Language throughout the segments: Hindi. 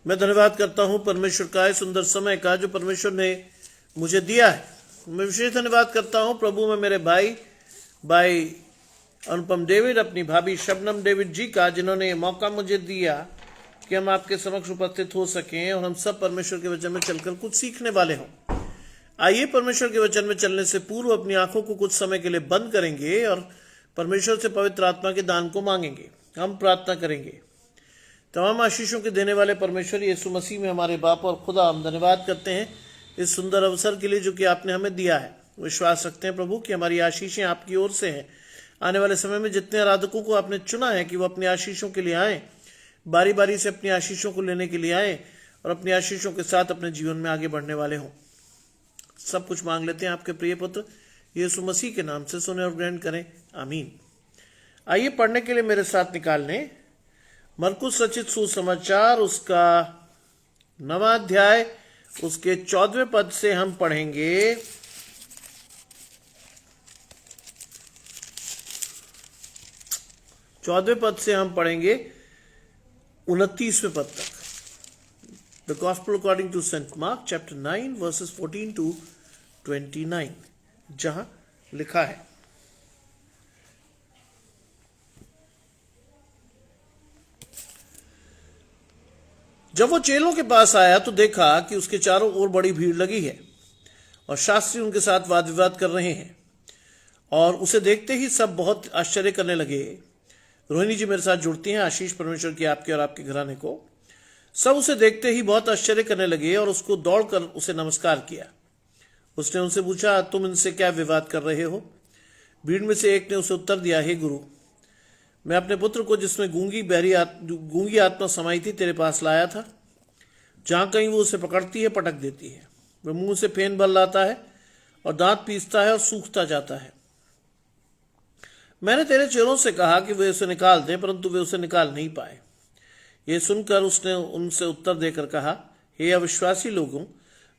मैं धन्यवाद करता हूं परमेश्वर का इस सुंदर समय का जो परमेश्वर ने मुझे दिया है। मैं विशेष धन्यवाद करता हूं प्रभु में मेरे भाई अनुपम डेविड, अपनी भाभी शबनम डेविड जी का, जिन्होंने ये मौका मुझे दिया कि हम आपके समक्ष उपस्थित हो सकें और हम सब परमेश्वर के वचन में चलकर कुछ सीखने वाले हों। आइए परमेश्वर के वचन में चलने से पूर्व अपनी आंखों को कुछ समय के लिए बंद करेंगे और परमेश्वर से पवित्र आत्मा के दान को मांगेंगे। हम प्रार्थना करेंगे। तमाम आशीषों के देने वाले परमेश्वर यीशु मसीह में हमारे बाप और खुदा, हम धन्यवाद करते हैं इस सुंदर अवसर के लिए जो कि आपने हमें दिया है। विश्वास रखते हैं प्रभु कि हमारी आशीषें आपकी ओर से हैं। आने वाले समय में जितने आराधकों को आपने चुना है कि वो अपनी आशीषों के लिए आए, बारी बारी से अपनी आशीषों को लेने के लिए आए और अपनी आशीषों के साथ अपने जीवन में आगे बढ़ने वाले हों। सब कुछ मांग लेते हैं आपके प्रिय पुत्र यीशु मसीह के नाम से, सुने और ग्रहण करें, आमीन। आइए पढ़ने के लिए मेरे साथ निकाल लें मरकुस रचित सुसमाचार, उसका 9वां अध्याय, उसके 14वें पद से हम पढ़ेंगे 29वें पद तक। The Gospel according to Saint Mark chapter 9 verses 14 to 29, जहां लिखा है, जब वो चेलों के पास आया तो देखा कि उसके चारों ओर बड़ी भीड़ लगी है और शास्त्री उनके साथ वाद विवाद कर रहे हैं, और उसे देखते ही सब बहुत आश्चर्य करने लगे। रोहिणी जी मेरे साथ जुड़ती हैं। आशीष परमेश्वर की आपके और आपके घराने को। सब उसे देखते ही बहुत आश्चर्य करने लगे और उसको दौड़कर उसे नमस्कार किया। उसने उनसे पूछा, तुम इनसे क्या विवाद कर रहे हो? भीड़ में से एक ने उसे उत्तर दिया, हे गुरु, मैं अपने पुत्र को, जिसमें गूंगी आत्मा समाई थी, तेरे पास लाया था। जहां कहीं वो उसे पकड़ती है, पटक देती है। वह मुंह से फेन बल लाता है और दांत पीसता है और सूखता जाता है। मैंने तेरे चेलों से कहा कि वे उसे निकाल दें, परंतु वे उसे निकाल नहीं पाए। ये सुनकर उसने उनसे उत्तर देकर कहा, हे अविश्वासी लोगों,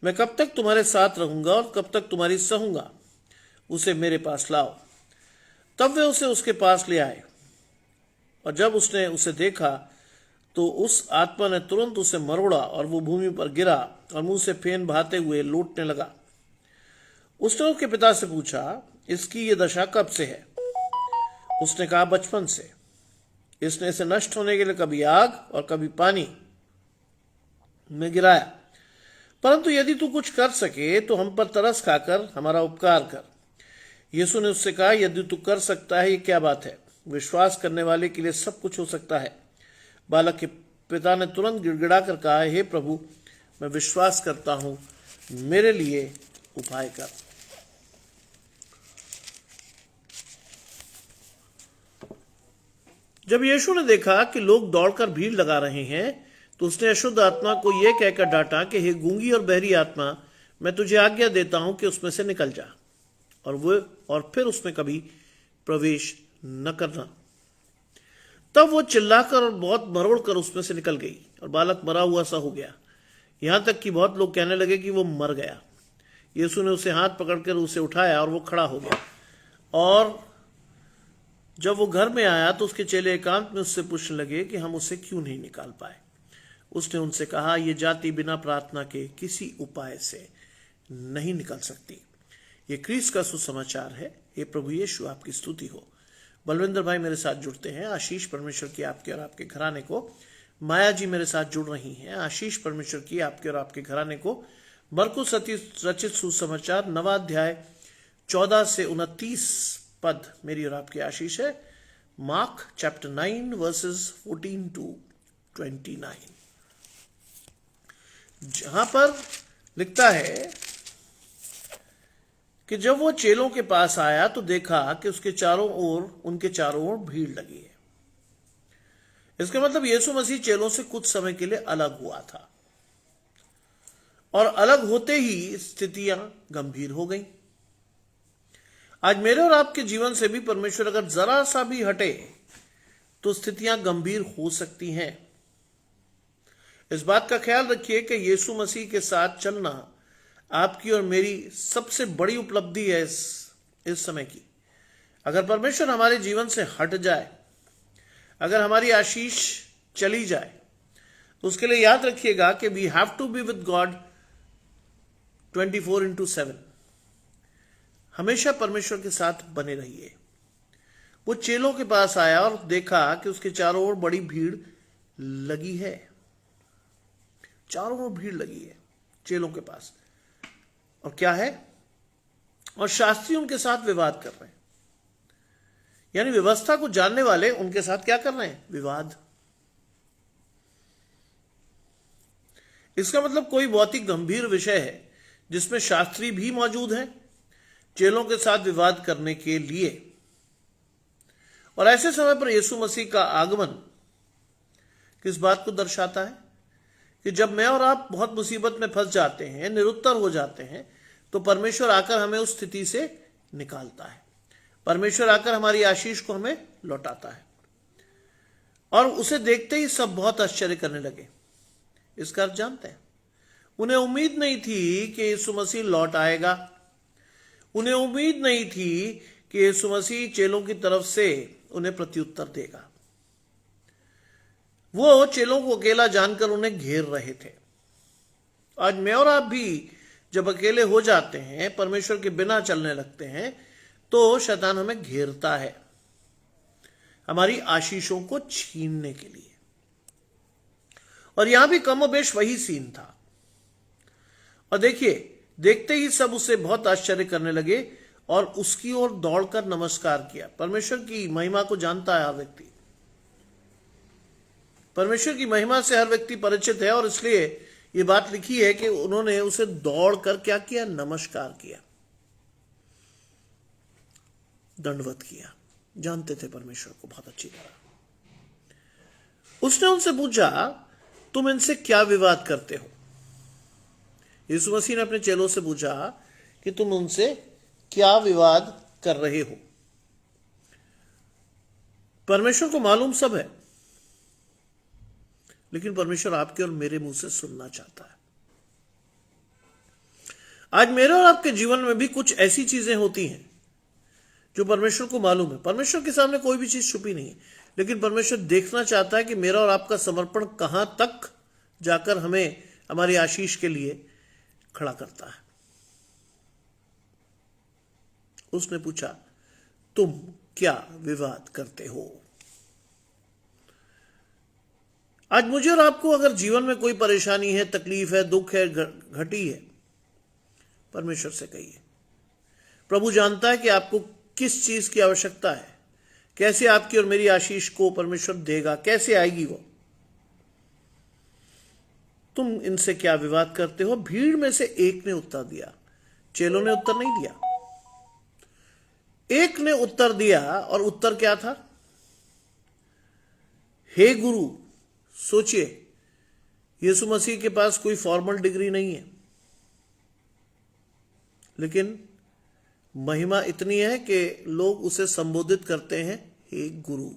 मैं कब तक तुम्हारे साथ रहूंगा और कब तक तुम्हारी सहूंगा? उसे मेरे पास लाओ। तब वे उसे उसके पास ले आए, और जब उसने उसे देखा तो उस आत्मा ने तुरंत उसे मरोड़ा और वो भूमि पर गिरा और मुंह से फेन बहाते हुए लौटने लगा। उसने उसके पिता से पूछा, इसकी ये दशा कब से है? उसने कहा, बचपन से। इसने इसे नष्ट होने के लिए कभी आग और कभी पानी में गिराया। परंतु यदि तू कुछ कर सके तो हम पर तरस खाकर हमारा उपकार कर। यीशु ने उससे कहा, यदि तू कर सकता है, ये क्या बात है? विश्वास करने वाले के लिए सब कुछ हो सकता है। बालक के पिता ने तुरंत गिड़गिड़ा कर कहा, हे प्रभु, मैं विश्वास करता हूं, मेरे लिए उपाय कर। जब यीशु ने देखा कि लोग दौड़कर भीड़ लगा रहे हैं, तो उसने अशुद्ध आत्मा को यह कहकर डांटा कि हे गूंगी और बहरी आत्मा, मैं तुझे आज्ञा देता हूं कि उसमें से निकल जा और फिर उसमें कभी प्रवेश न करना। तब वो चिल्लाकर और बहुत मरोड़ कर उसमें से निकल गई और बालक मरा हुआ सा हो गया, यहां तक कि बहुत लोग कहने लगे कि वो मर गया। यीशु ने उसे हाथ पकड़कर उसे उठाया और वो खड़ा हो गया। और जब वो घर में आया तो उसके चेले एकांत में उससे पूछने लगे कि हम उसे क्यों नहीं निकाल पाए। उसने उनसे कहा, ये जाति बिना प्रार्थना के किसी उपाय से नहीं निकल सकती। ये क्रिस्त का सुसमाचार है। ये प्रभु यीशु आपकी स्तुति हो। बलविंदर भाई मेरे साथ जुड़ते हैं। आशीष परमेश्वर की आपके और आपके घराने को। माया जी मेरे साथ जुड़ रही हैं। आशीष परमेश्वर की आपके और आपके घराने को। मरकुस रचित सुसमाचार 9वां अध्याय 14 से 29 पद मेरी और आपकी आशीष है। मार्क चैप्टर 9 वर्सेस 14 to 29, जहां पर लिखता है कि जब वो चेलों के पास आया तो देखा कि उनके चारों ओर भीड़ लगी है। इसका मतलब यीशु मसीह चेलों से कुछ समय के लिए अलग हुआ था, और अलग होते ही स्थितियां गंभीर हो गई। आज मेरे और आपके जीवन से भी परमेश्वर अगर जरा सा भी हटे तो स्थितियां गंभीर हो सकती हैं। इस बात का ख्याल रखिए कि यीशु मसीह के साथ चलना आपकी और मेरी सबसे बड़ी उपलब्धि है इस समय की। अगर परमेश्वर हमारे जीवन से हट जाए, अगर हमारी आशीष चली जाए, उसके लिए याद रखिएगा कि we have to be with God 24/7। हमेशा परमेश्वर के साथ बने रहिए। वो चेलों के पास आया और देखा कि उसके चारों ओर बड़ी भीड़ लगी है। चारों ओर भीड़ लगी है चेलों के पास, और क्या है, और शास्त्री उनके साथ विवाद कर रहे हैं। यानी व्यवस्था को जानने वाले उनके साथ क्या कर रहे हैं, विवाद। इसका मतलब कोई बहुत ही गंभीर विषय है जिसमें शास्त्री भी मौजूद हैं चेलों के साथ विवाद करने के लिए। और ऐसे समय पर यीशु मसीह का आगमन किस बात को दर्शाता है कि जब मैं और आप बहुत मुसीबत में फंस जाते हैं, निरुत्तर हो जाते हैं, तो परमेश्वर आकर हमें उस स्थिति से निकालता है। परमेश्वर आकर हमारी आशीष को हमें लौटाता है। और उसे देखते ही सब बहुत आश्चर्य करने लगे। इसका अर्थ जानते हैं, उन्हें उम्मीद नहीं थी कि यीशु मसीह लौट आएगा। उन्हें उम्मीद नहीं थी कि यीशु मसीह चेलों की तरफ से उन्हें प्रत्युत्तर देगा। वो चेलों को अकेला जानकर उन्हें घेर रहे थे। आज मैं और आप भी जब अकेले हो जाते हैं, परमेश्वर के बिना चलने लगते हैं, तो शैतान हमें घेरता है हमारी आशीषों को छीनने के लिए। और यहां भी कमोबेश वही सीन था। और देखिए, देखते ही सब उससे बहुत आश्चर्य करने लगे और उसकी ओर दौड़कर नमस्कार किया। परमेश्वर की महिमा को जानता है हर व्यक्ति, परमेश्वर की महिमा से हर व्यक्ति परिचित है, और इसलिए ये बात लिखी है कि उन्होंने उसे दौड़कर क्या किया, नमस्कार किया, दंडवत किया। जानते थे परमेश्वर को बहुत अच्छी तरह। उसने उनसे पूछा, तुम इनसे क्या विवाद करते हो? यीशु मसीह ने अपने चेलों से पूछा कि तुम उनसे क्या विवाद कर रहे हो? परमेश्वर को मालूम सब है, लेकिन परमेश्वर आपके और मेरे मुंह से सुनना चाहता है। आज मेरे और आपके जीवन में भी कुछ ऐसी चीजें होती हैं जो परमेश्वर को मालूम है। परमेश्वर के सामने कोई भी चीज छुपी नहीं है, लेकिन परमेश्वर देखना चाहता है कि मेरा और आपका समर्पण कहां तक जाकर हमें हमारी आशीष के लिए खड़ा करता है। उसने पूछा, तुम क्या विवाद करते हो? आज मुझे और आपको अगर जीवन में कोई परेशानी है, तकलीफ है, दुख है, घटी है, परमेश्वर से कहिए। प्रभु जानता है कि आपको किस चीज की आवश्यकता है, कैसे आपकी और मेरी आशीष को परमेश्वर देगा, कैसे आएगी वो। तुम इनसे क्या विवाद करते हो? भीड़ में से एक ने उत्तर दिया। चेलों ने उत्तर नहीं दिया, एक ने उत्तर दिया। और उत्तर क्या था? हे गुरु, सोचिए, यीशु मसीह के पास कोई फॉर्मल डिग्री नहीं है, लेकिन महिमा इतनी है कि लोग उसे संबोधित करते हैं, हे गुरु।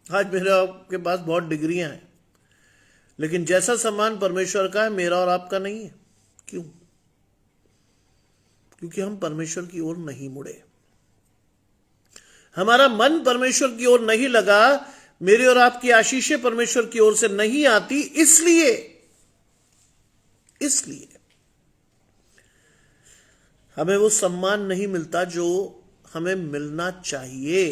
आज मेरे आपके पास बहुत डिग्रियां हैं, लेकिन जैसा सम्मान परमेश्वर का है, मेरा और आपका नहीं है। क्यों? क्योंकि हम परमेश्वर की ओर नहीं मुड़े, हमारा मन परमेश्वर की ओर नहीं लगा, मेरी और आपकी आशीषें परमेश्वर की ओर से नहीं आती, इसलिए हमें वो सम्मान नहीं मिलता जो हमें मिलना चाहिए।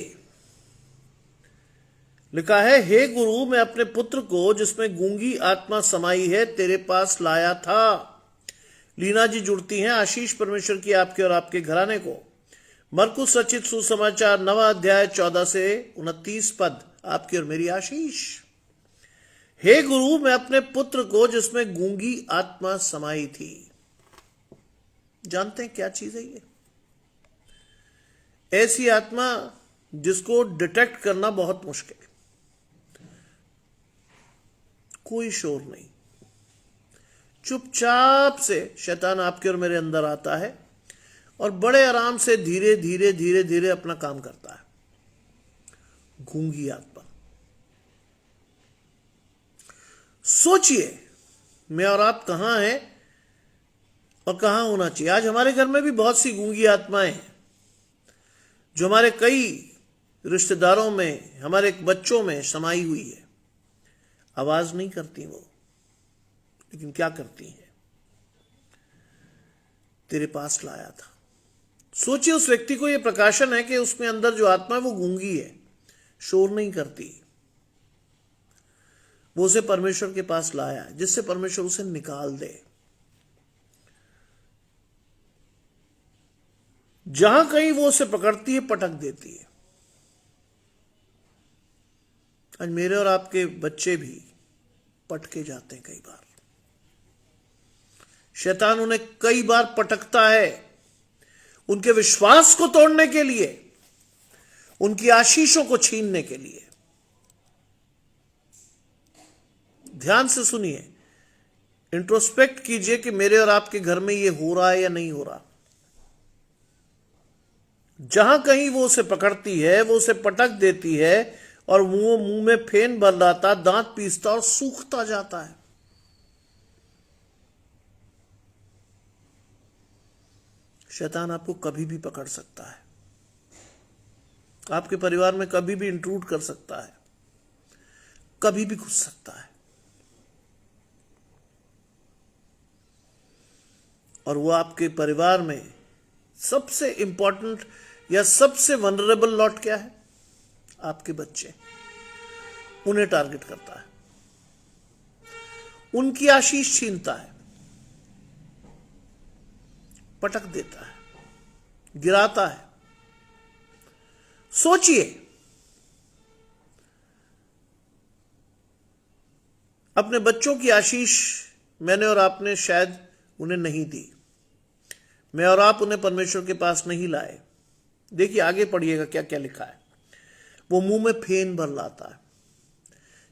लिखा है, हे गुरु, मैं अपने पुत्र को जिसमें गूंगी आत्मा समाई है तेरे पास लाया था। लीना जी जुड़ती हैं, आशीष परमेश्वर की आपके और आपके घराने को। मरकुस रचित सुसमाचार 9वां अध्याय 14 से 29 पद, आपकी और मेरी आशीष। हे गुरु, मैं अपने पुत्र को जिसमें गूंगी आत्मा समाई थी। जानते हैं क्या चीज है ये? ऐसी आत्मा जिसको डिटेक्ट करना बहुत मुश्किल, कोई शोर नहीं, चुपचाप से शैतान आपके और मेरे अंदर आता है और बड़े आराम से धीरे धीरे धीरे धीरे अपना काम करता है। गूंगी आत्मा। सोचिए, मैं और आप कहां हैं और कहां होना चाहिए। आज हमारे घर में भी बहुत सी गूंगी आत्माएं हैं जो हमारे कई रिश्तेदारों में, हमारे बच्चों में समाई हुई है। आवाज नहीं करती वो, लेकिन क्या करती है? तेरे पास लाया था। सोचिए, उस व्यक्ति को यह प्रकाशन है कि उसमें अंदर जो आत्मा है वो गूंगी है, शोर नहीं करती। वो उसे परमेश्वर के पास लाया जिससे परमेश्वर उसे निकाल दे। जहां कहीं वो उसे पकड़ती है, पटक देती है। आज मेरे और आपके बच्चे भी पटके जाते हैं कई बार। शैतान उन्हें कई बार पटकता है उनके विश्वास को तोड़ने के लिए, उनकी आशीषों को छीनने के लिए। ध्यान से सुनिए, इंट्रोस्पेक्ट कीजिए कि मेरे और आपके घर में यह हो रहा है या नहीं हो रहा। जहां कहीं वो उसे पकड़ती है, वो उसे पटक देती है और वो मुंह में फेन भर लाता, दांत पीसता और सूखता जाता है। शैतान आपको कभी भी पकड़ सकता है, आपके परिवार में कभी भी इंट्रूड कर सकता है, कभी भी घुस सकता है। और वो आपके परिवार में सबसे इंपॉर्टेंट या सबसे वनरेबल लॉट क्या है? आपके बच्चे। उन्हें टारगेट करता है, उनकी आशीष छीनता है, पटक देता है, गिराता है। सोचिए, अपने बच्चों की आशीष मैंने और आपने शायद उन्हें नहीं दी, मैं और आप उन्हें परमेश्वर के पास नहीं लाए। देखिए आगे पढ़िएगा क्या क्या लिखा है। वो मुंह में फेन भर लाता है।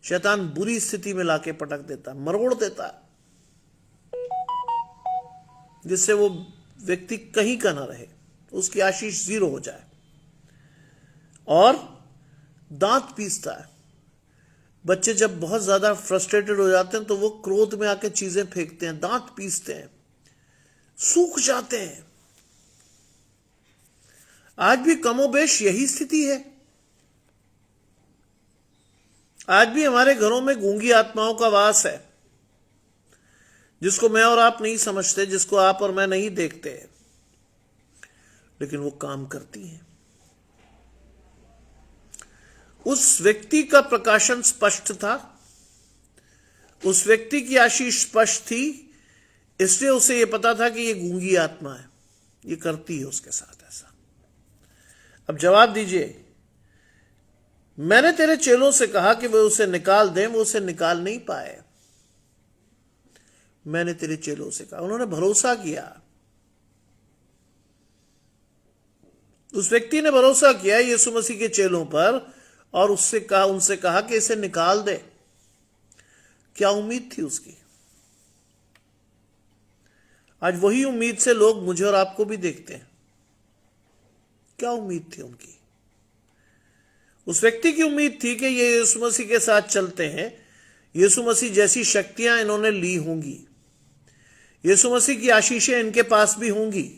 शैतान बुरी स्थिति में लाके पटक देता है, मरोड़ देता है, जिससे वो व्यक्ति कहीं का ना रहे, उसकी आशीष जीरो हो जाए। और दांत पीसता है। बच्चे जब बहुत ज्यादा फ्रस्ट्रेटेड हो जाते हैं तो वो क्रोध में आके चीजें फेंकते हैं, दांत पीसते हैं, सूख जाते हैं। आज भी कमोबेश यही स्थिति है। आज भी हमारे घरों में गूंगी आत्माओं का वास है, जिसको मैं और आप नहीं समझते, जिसको आप और मैं नहीं देखते, लेकिन वो काम करती हैं। उस व्यक्ति का प्रकाशन स्पष्ट था, उस व्यक्ति की आशीष स्पष्ट थी, इसलिए उसे यह पता था कि यह गूंगी आत्मा है, ये करती है उसके साथ ऐसा। अब जवाब दीजिए, मैंने तेरे चेलों से कहा कि वे उसे निकाल दें, वो उसे निकाल नहीं पाए। मैंने तेरे चेलों से कहा, उन्होंने भरोसा किया। उस व्यक्ति ने भरोसा किया यीशु मसीह के चेलों पर और उनसे कहा कि इसे निकाल दे। क्या उम्मीद थी उसकी? आज वही उम्मीद से लोग मुझे और आपको भी देखते हैं। क्या उम्मीद थी उनकी? उस व्यक्ति की उम्मीद थी कि ये यीशु मसीह के साथ चलते हैं, यीशु मसीह जैसी शक्तियां इन्होंने ली होंगी, यीशु मसीह की आशीषें इनके पास भी होंगी,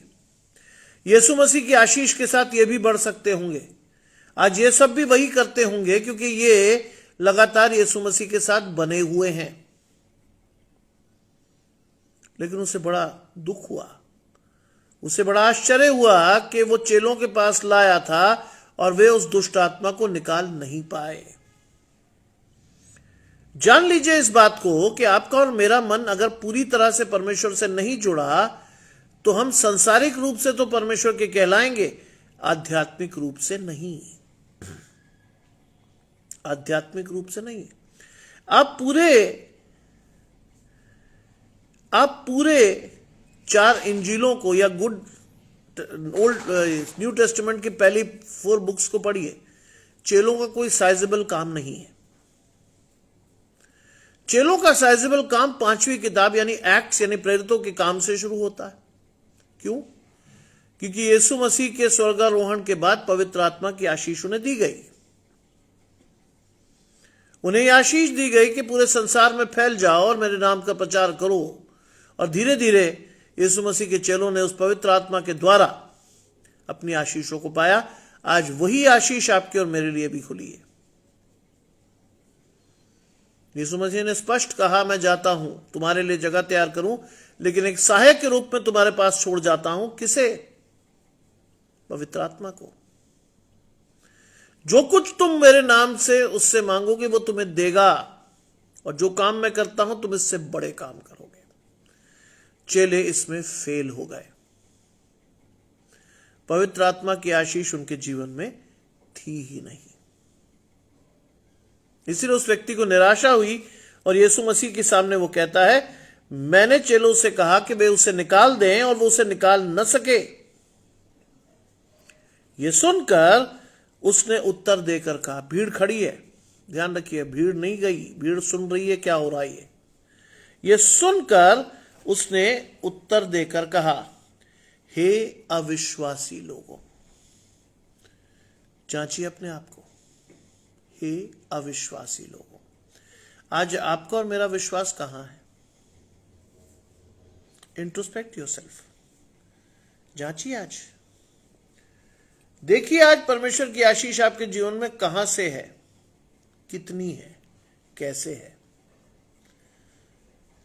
यीशु मसीह की आशीष के साथ ये भी बढ़ सकते होंगे। आज ये सब भी वही करते होंगे क्योंकि ये लगातार यीशु मसीह के साथ बने हुए हैं। लेकिन उसे बड़ा दुख हुआ, उसे बड़ा आश्चर्य हुआ कि वो चेलों के पास लाया था और वे उस दुष्ट आत्मा को निकाल नहीं पाए। जान लीजिए इस बात को कि आपका और मेरा मन अगर पूरी तरह से परमेश्वर से नहीं जुड़ा तो हम सांसारिक रूप से तो परमेश्वर के कहलाएंगे, आध्यात्मिक रूप से नहीं। आध्यात्मिक रूप से नहीं। आप पूरे 4 इंजीलों को या न्यू टेस्टामेंट की पहली 4 बुक्स को पढ़िए। चेलों का कोई साइजेबल काम नहीं है। चेलों का साइजेबल काम 5वीं किताब यानी एक्ट्स यानी प्रेरितों के काम से शुरू होता है। क्यों? क्योंकि यीशु मसीह के स्वर्गारोहण के बाद पवित्र आत्मा की आशीष उन्हें दी गई। उन्हें यह आशीष दी गई कि पूरे संसार में फैल जाओ और मेरे नाम का प्रचार करो। और धीरे धीरे यीशु मसीह के चेलों ने उस पवित्र आत्मा के द्वारा अपनी आशीषों को पाया। आज वही आशीष आपके और मेरे लिए भी खुली है। यीशु मसीह ने स्पष्ट कहा, मैं जाता हूं तुम्हारे लिए जगह तैयार करूं, लेकिन एक सहायक के रूप में तुम्हारे पास छोड़ जाता हूं। किसे? पवित्र आत्मा को। जो कुछ तुम मेरे नाम से उससे मांगोगे वो तुम्हें देगा, और जो काम मैं करता हूं तुम इससे बड़े काम करोगे। चेले इसमें फेल हो गए। पवित्र आत्मा की आशीष उनके जीवन में थी ही नहीं। इसलिए उस व्यक्ति को निराशा हुई और यीशु मसीह के सामने वो कहता है, मैंने चेलों से कहा कि वे उसे निकाल दें और वो उसे निकाल न सके। ये सुनकर उसने उत्तर देकर कहा, भीड़ खड़ी है, ध्यान रखिए, भीड़ नहीं गई, भीड़ सुन रही है क्या हो रहा है। ये सुनकर उसने उत्तर देकर कहा, हे अविश्वासी लोगों। जांचिए अपने आप को, हे अविश्वासी लोगों। आज आपका और मेरा विश्वास कहां है? इंट्रोस्पेक्ट योरसेल्फ, जांचिए। आज देखिए, आज परमेश्वर की आशीष आपके जीवन में कहां से है, कितनी है, कैसे है।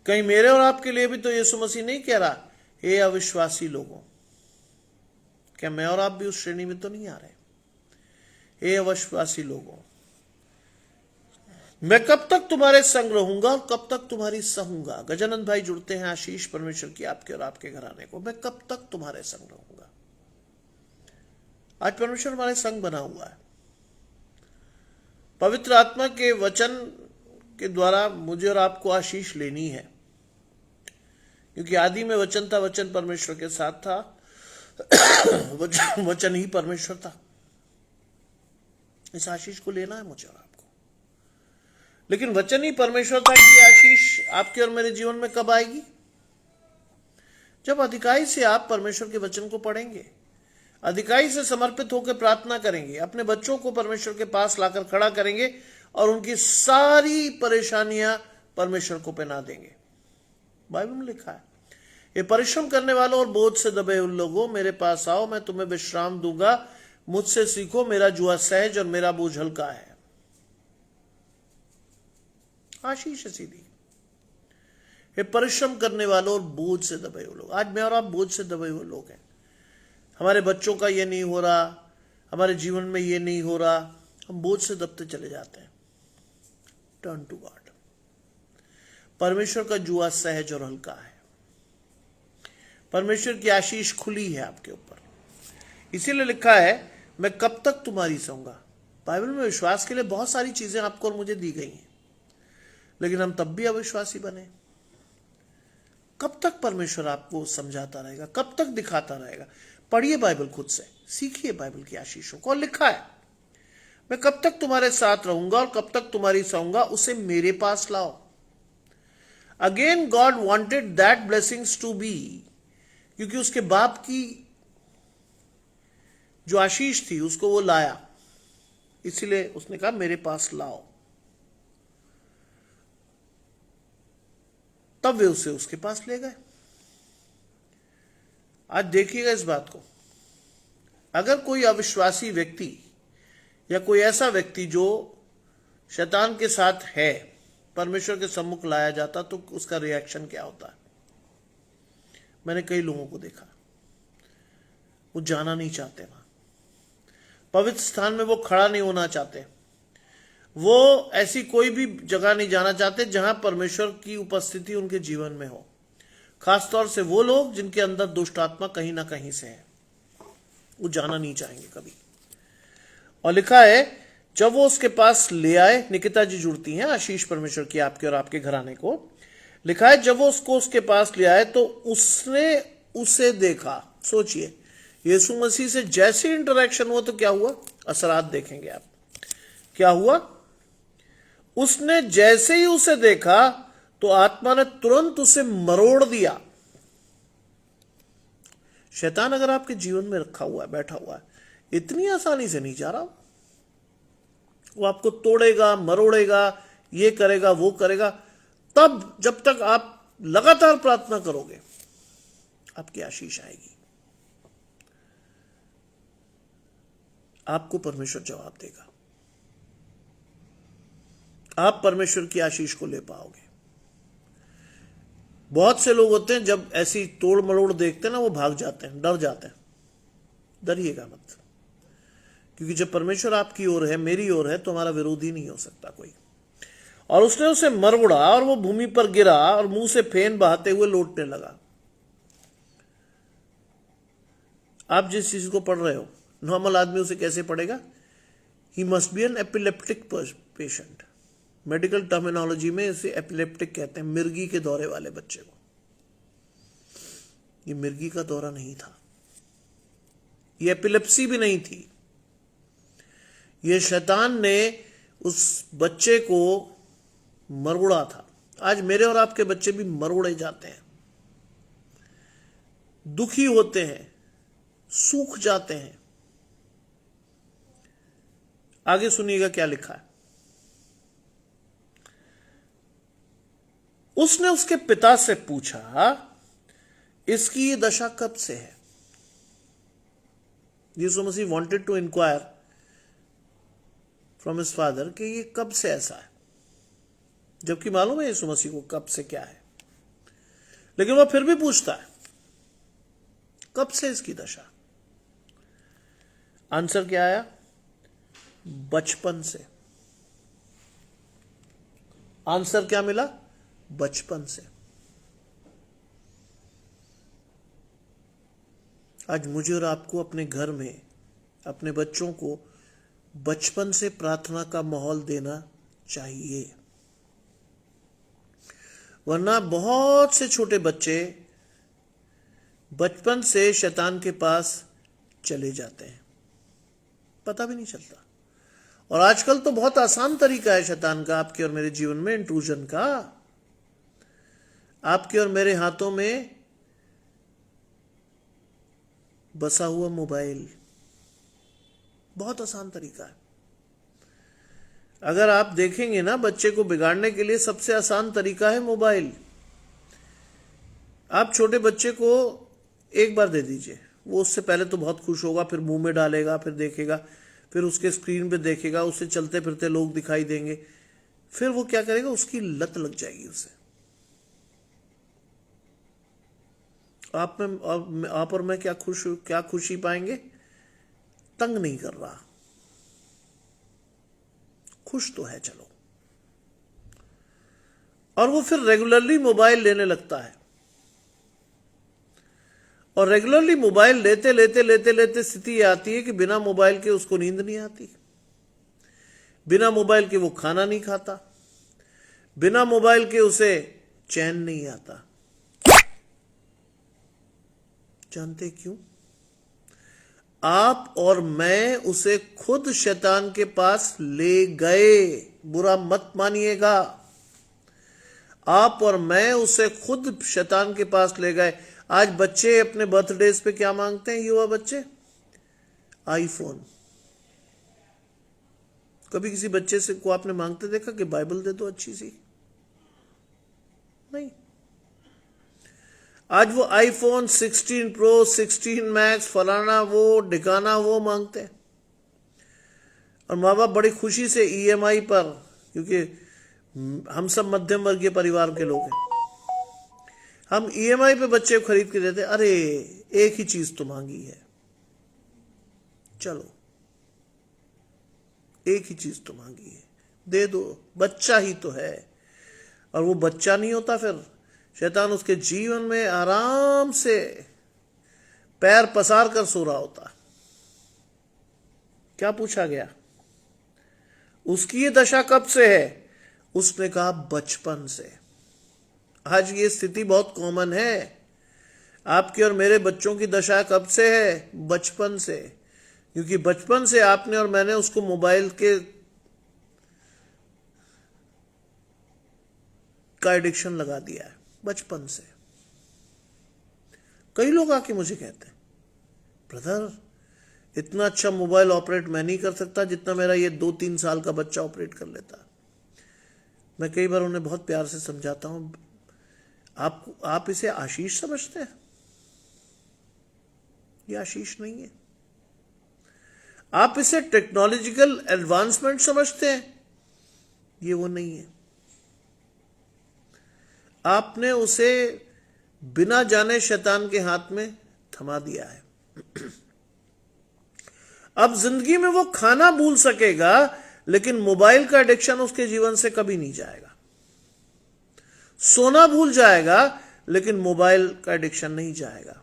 कहीं मेरे और आपके लिए भी तो यीशु मसीह नहीं कह रहा, हे अविश्वासी लोगों? क्या मैं और आप भी उस श्रेणी में तो नहीं आ रहे? हे अविश्वासी लोगों, मैं कब तक तुम्हारे संग रहूंगा और कब तक तुम्हारी सहूंगा। गजानंद भाई जुड़ते हैं आशीष परमेश्वर की आपके और आपके घराने को। मैं कब तक तुम्हारे संग रहूंगा। आज परमेश्वर हमारे संग बना हुआ है। पवित्र आत्मा के वचन के द्वारा मुझे और आपको आशीष लेनी है, क्योंकि आदि में वचन था, वचन परमेश्वर के साथ था, वचन ही परमेश्वर था। इस आशीष को लेना है मुझे और आपको। लेकिन वचन ही परमेश्वर था कि आशीष आपके और मेरे जीवन में कब आएगी? जब अधिकाई से आप परमेश्वर के वचन को पढ़ेंगे, अधिकाई से समर्पित होकर प्रार्थना करेंगे, अपने बच्चों को परमेश्वर के पास लाकर खड़ा करेंगे और उनकी सारी परेशानियां परमेश्वर को पहना देंगे। बाइबल में लिखा है, ये परिश्रम करने वालों और बोझ से दबे हुए लोगों, मेरे पास आओ, मैं तुम्हें विश्राम दूंगा। मुझसे सीखो, मेरा जुआ सहज और मेरा बोझ हल्का है। आशीष है सीधी। ये परिश्रम करने वालों और बोझ से दबे हुए लोग। आज मैं और आप बोझ से दबे हुए लोग हैं। हमारे बच्चों का ये नहीं हो रहा, हमारे जीवन में ये नहीं हो रहा, हम बोझ से दबते चले जाते हैं। Turn to God. परमेश्वर का जुआ सहज और हल्का है। परमेश्वर की आशीष खुली है आपके ऊपर। इसीलिए लिखा है, मैं कब तक तुम्हारी सहूंगा। बाइबल में विश्वास के लिए बहुत सारी चीजें आपको और मुझे दी गई हैं, लेकिन हम तब भी अविश्वासी बने। कब तक परमेश्वर आपको समझाता रहेगा? कब तक दिखाता रहेगा? पढ़िए बाइबल खुद से, सीखिए बाइबल की आशीषों को। और लिखा है, मैं कब तक तुम्हारे साथ रहूंगा और कब तक तुम्हारी सहूंगा, उसे मेरे पास लाओ। Again God wanted that blessings to be, क्योंकि उसके बाप की जो आशीष थी उसको वो लाया, इसलिए उसने कहा मेरे पास लाओ। तब वे उसे उसके पास ले गए। आज देखिएगा इस बात को, अगर कोई अविश्वासी व्यक्ति या कोई ऐसा व्यक्ति जो शैतान के साथ है परमेश्वर के सम्मुख लाया जाता, तो उसका रिएक्शन क्या होता है? मैंने कई लोगों को देखा, वो जाना नहीं चाहते वहां, पवित्र स्थान में वो खड़ा नहीं होना चाहते, वो ऐसी कोई भी जगह नहीं जाना चाहते जहां परमेश्वर की उपस्थिति उनके जीवन में हो। खासतौर से वो लोग जिनके अंदर दुष्ट आत्मा कहीं ना कहीं से है, वो जाना नहीं चाहेंगे कभी। और लिखा है, जब वो उसके पास ले आए, निकिता जी जुड़ती हैं आशीष परमेश्वर की आपके और आपके घराने को। लिखा है, जब वो उसको उसके पास ले आए तो उसने उसे देखा। सोचिए, यीशु मसीह से जैसे इंटरेक्शन हुआ तो क्या हुआ? असरात देखेंगे आप। क्या हुआ? उसने जैसे ही उसे देखा तो आत्मा ने तुरंत उसे मरोड़ दिया। शैतान अगर आपके जीवन में रखा हुआ है, बैठा हुआ है, इतनी आसानी से नहीं जा रहा। वो आपको तोड़ेगा, मरोड़ेगा, ये करेगा, वो करेगा। तब जब तक आप लगातार प्रार्थना करोगे, आपकी आशीष आएगी। आपको परमेश्वर जवाब देगा। आप परमेश्वर की आशीष को ले पाओगे। बहुत से लोग होते हैं जब ऐसी तोड़ मरोड़ देखते हैं ना, वो भाग जाते हैं, डर जाते हैं। डरिएगा मत, क्योंकि जब परमेश्वर आपकी ओर है, मेरी ओर है, तो हमारा विरोधी नहीं हो सकता कोई। और उसने उसे मरवड़ा और वो भूमि पर गिरा और मुंह से फेन बहाते हुए लौटने लगा। आप जिस चीज को पढ़ रहे हो, नॉर्मल आदमी उसे कैसे पढ़ेगा? He must be an epileptic patient. Medical terminology में इसे एपिलेप्टिक कहते हैं, मिर्गी के दौरे वाले बच्चे को। ये मिर्गी का दौरा नहीं था, ये एपिलेप्सी भी नहीं थी। ये शैतान ने उस बच्चे को मरउड़ा था। आज मेरे और आपके बच्चे भी मरउड़े जाते हैं, दुखी होते हैं, सूख जाते हैं। आगे सुनिएगा क्या लिखा है। उसने उसके पिता से पूछा, इसकी ये दशा कब से है? यीशु मसीह wanted to inquire from his father कि ये कब से ऐसा है, जबकि मालूम है यीशु मसीह को कब से क्या है, लेकिन वह फिर भी पूछता है कब से इसकी दशा। आंसर क्या आया? बचपन से। आंसर क्या मिला? बचपन से। आज मुझे और आपको अपने घर में अपने बच्चों को बचपन से प्रार्थना का माहौल देना चाहिए, वरना बहुत से छोटे बच्चे बचपन से शैतान के पास चले जाते हैं, पता भी नहीं चलता। और आजकल तो बहुत आसान तरीका है शैतान का आपके और मेरे जीवन में इंट्रूजन का। आपके और मेरे हाथों में बसा हुआ मोबाइल, बहुत आसान तरीका है। अगर आप देखेंगे ना, बच्चे को बिगाड़ने के लिए सबसे आसान तरीका है मोबाइल। आप छोटे बच्चे को एक बार दे दीजिए, वो उससे पहले तो बहुत खुश होगा, फिर मुंह में डालेगा, फिर देखेगा, फिर उसके स्क्रीन पे देखेगा, उसे चलते फिरते लोग दिखाई देंगे, फिर वो क्या करेगा, उसकी लत लग जाएगी उसे। आप और मैं क्या खुशी पाएंगे? तंग नहीं कर रहा, खुश तो है, चलो। और वो फिर रेगुलरली मोबाइल लेने लगता है, और रेगुलरली मोबाइल लेते लेते लेते लेते स्थिति आती है कि बिना मोबाइल के उसको नींद नहीं आती, बिना मोबाइल के वो खाना नहीं खाता, बिना मोबाइल के उसे चैन नहीं आता। जानते क्यों? आप और मैं उसे खुद शैतान के पास ले गए। बुरा मत मानिएगा, आप और मैं उसे खुद शैतान के पास ले गए। आज बच्चे अपने बर्थडेज पे क्या मांगते हैं? युवा बच्चे आईफोन। कभी किसी बच्चे से को आपने मांगते देखा कि बाइबल दे दो अच्छी सी? नहीं। आज वो आईफोन 16 प्रो, 16 मैक्स, फलाना वो ढिकाना वो मांगते हैं। और माँ बाप बड़ी खुशी से ईएमआई पर, क्योंकि हम सब मध्यम वर्गीय परिवार के लोग हैं, हम ईएमआई पे बच्चे को खरीद के देते। अरे एक ही चीज तो मांगी है, चलो एक ही चीज तो मांगी है, दे दो, बच्चा ही तो है। और वो बच्चा नहीं होता, फिर शैतान उसके जीवन में आराम से पैर पसार कर सो रहा होता। क्या पूछा गया? उसकी ये दशा कब से है? उसने कहा बचपन से। आज ये स्थिति बहुत कॉमन है। आपके और मेरे बच्चों की दशा कब से है? बचपन से। क्योंकि बचपन से आपने और मैंने उसको मोबाइल का एडिक्शन लगा दिया है, बचपन से। कई लोग आके मुझे कहते हैं, ब्रदर इतना अच्छा मोबाइल ऑपरेट मैं नहीं कर सकता जितना मेरा ये 2-3 साल का बच्चा ऑपरेट कर लेता। मैं कई बार उन्हें बहुत प्यार से समझाता हूं, आप इसे आशीष समझते हैं? ये आशीष नहीं है। आप इसे टेक्नोलॉजिकल एडवांसमेंट समझते हैं, ये वो नहीं है। आपने उसे बिना जाने शैतान के हाथ में थमा दिया है। अब जिंदगी में वो खाना भूल सकेगा, लेकिन मोबाइल का एडिक्शन उसके जीवन से कभी नहीं जाएगा। सोना भूल जाएगा, लेकिन मोबाइल का एडिक्शन नहीं जाएगा।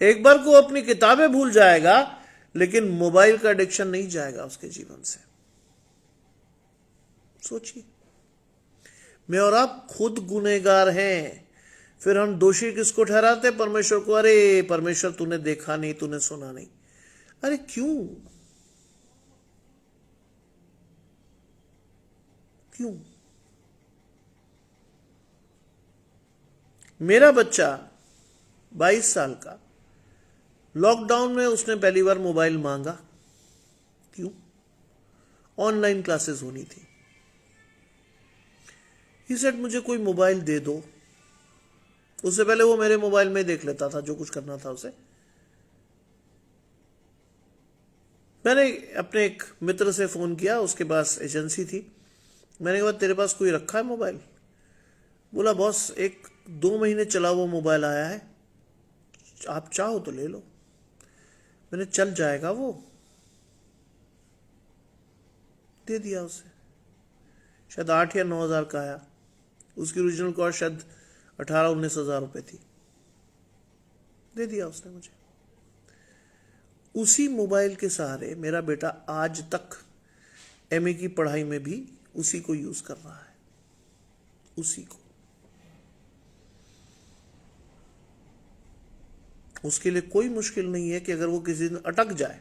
एक बार को अपनी किताबें भूल जाएगा, लेकिन मोबाइल का एडिक्शन नहीं जाएगा उसके जीवन से। सोचिए, मैं और आप खुद गुनहगार हैं, फिर हम दोषी किसको ठहराते? परमेश्वर को। अरे परमेश्वर, तूने देखा नहीं, तूने सुना नहीं। अरे क्यों क्यों? मेरा बच्चा 22 साल का, लॉकडाउन में उसने पहली बार मोबाइल मांगा। क्यों? ऑनलाइन क्लासेस होनी थी। ही सेड मुझे कोई मोबाइल दे दो। उससे पहले वो मेरे मोबाइल में देख लेता था जो कुछ करना था उसे। मैंने अपने एक मित्र से फोन किया, उसके पास एजेंसी थी। मैंने कहा तेरे पास कोई रखा है मोबाइल? बोला बॉस, 1-2 महीने चला हुआ मोबाइल आया है, आप चाहो तो ले लो। मैंने चल जाएगा वो, दे दिया उसे। शायद 8 या 9 हज़ार का आया। उसकी ओरिजिनल कॉस्ट शायद 18-19 हज़ार रुपये थी। दे दिया उसने मुझे। उसी मोबाइल के सहारे मेरा बेटा आज तक एमए की पढ़ाई में भी उसी को यूज कर रहा है, उसी को। उसके लिए कोई मुश्किल नहीं है कि अगर वो किसी दिन अटक जाए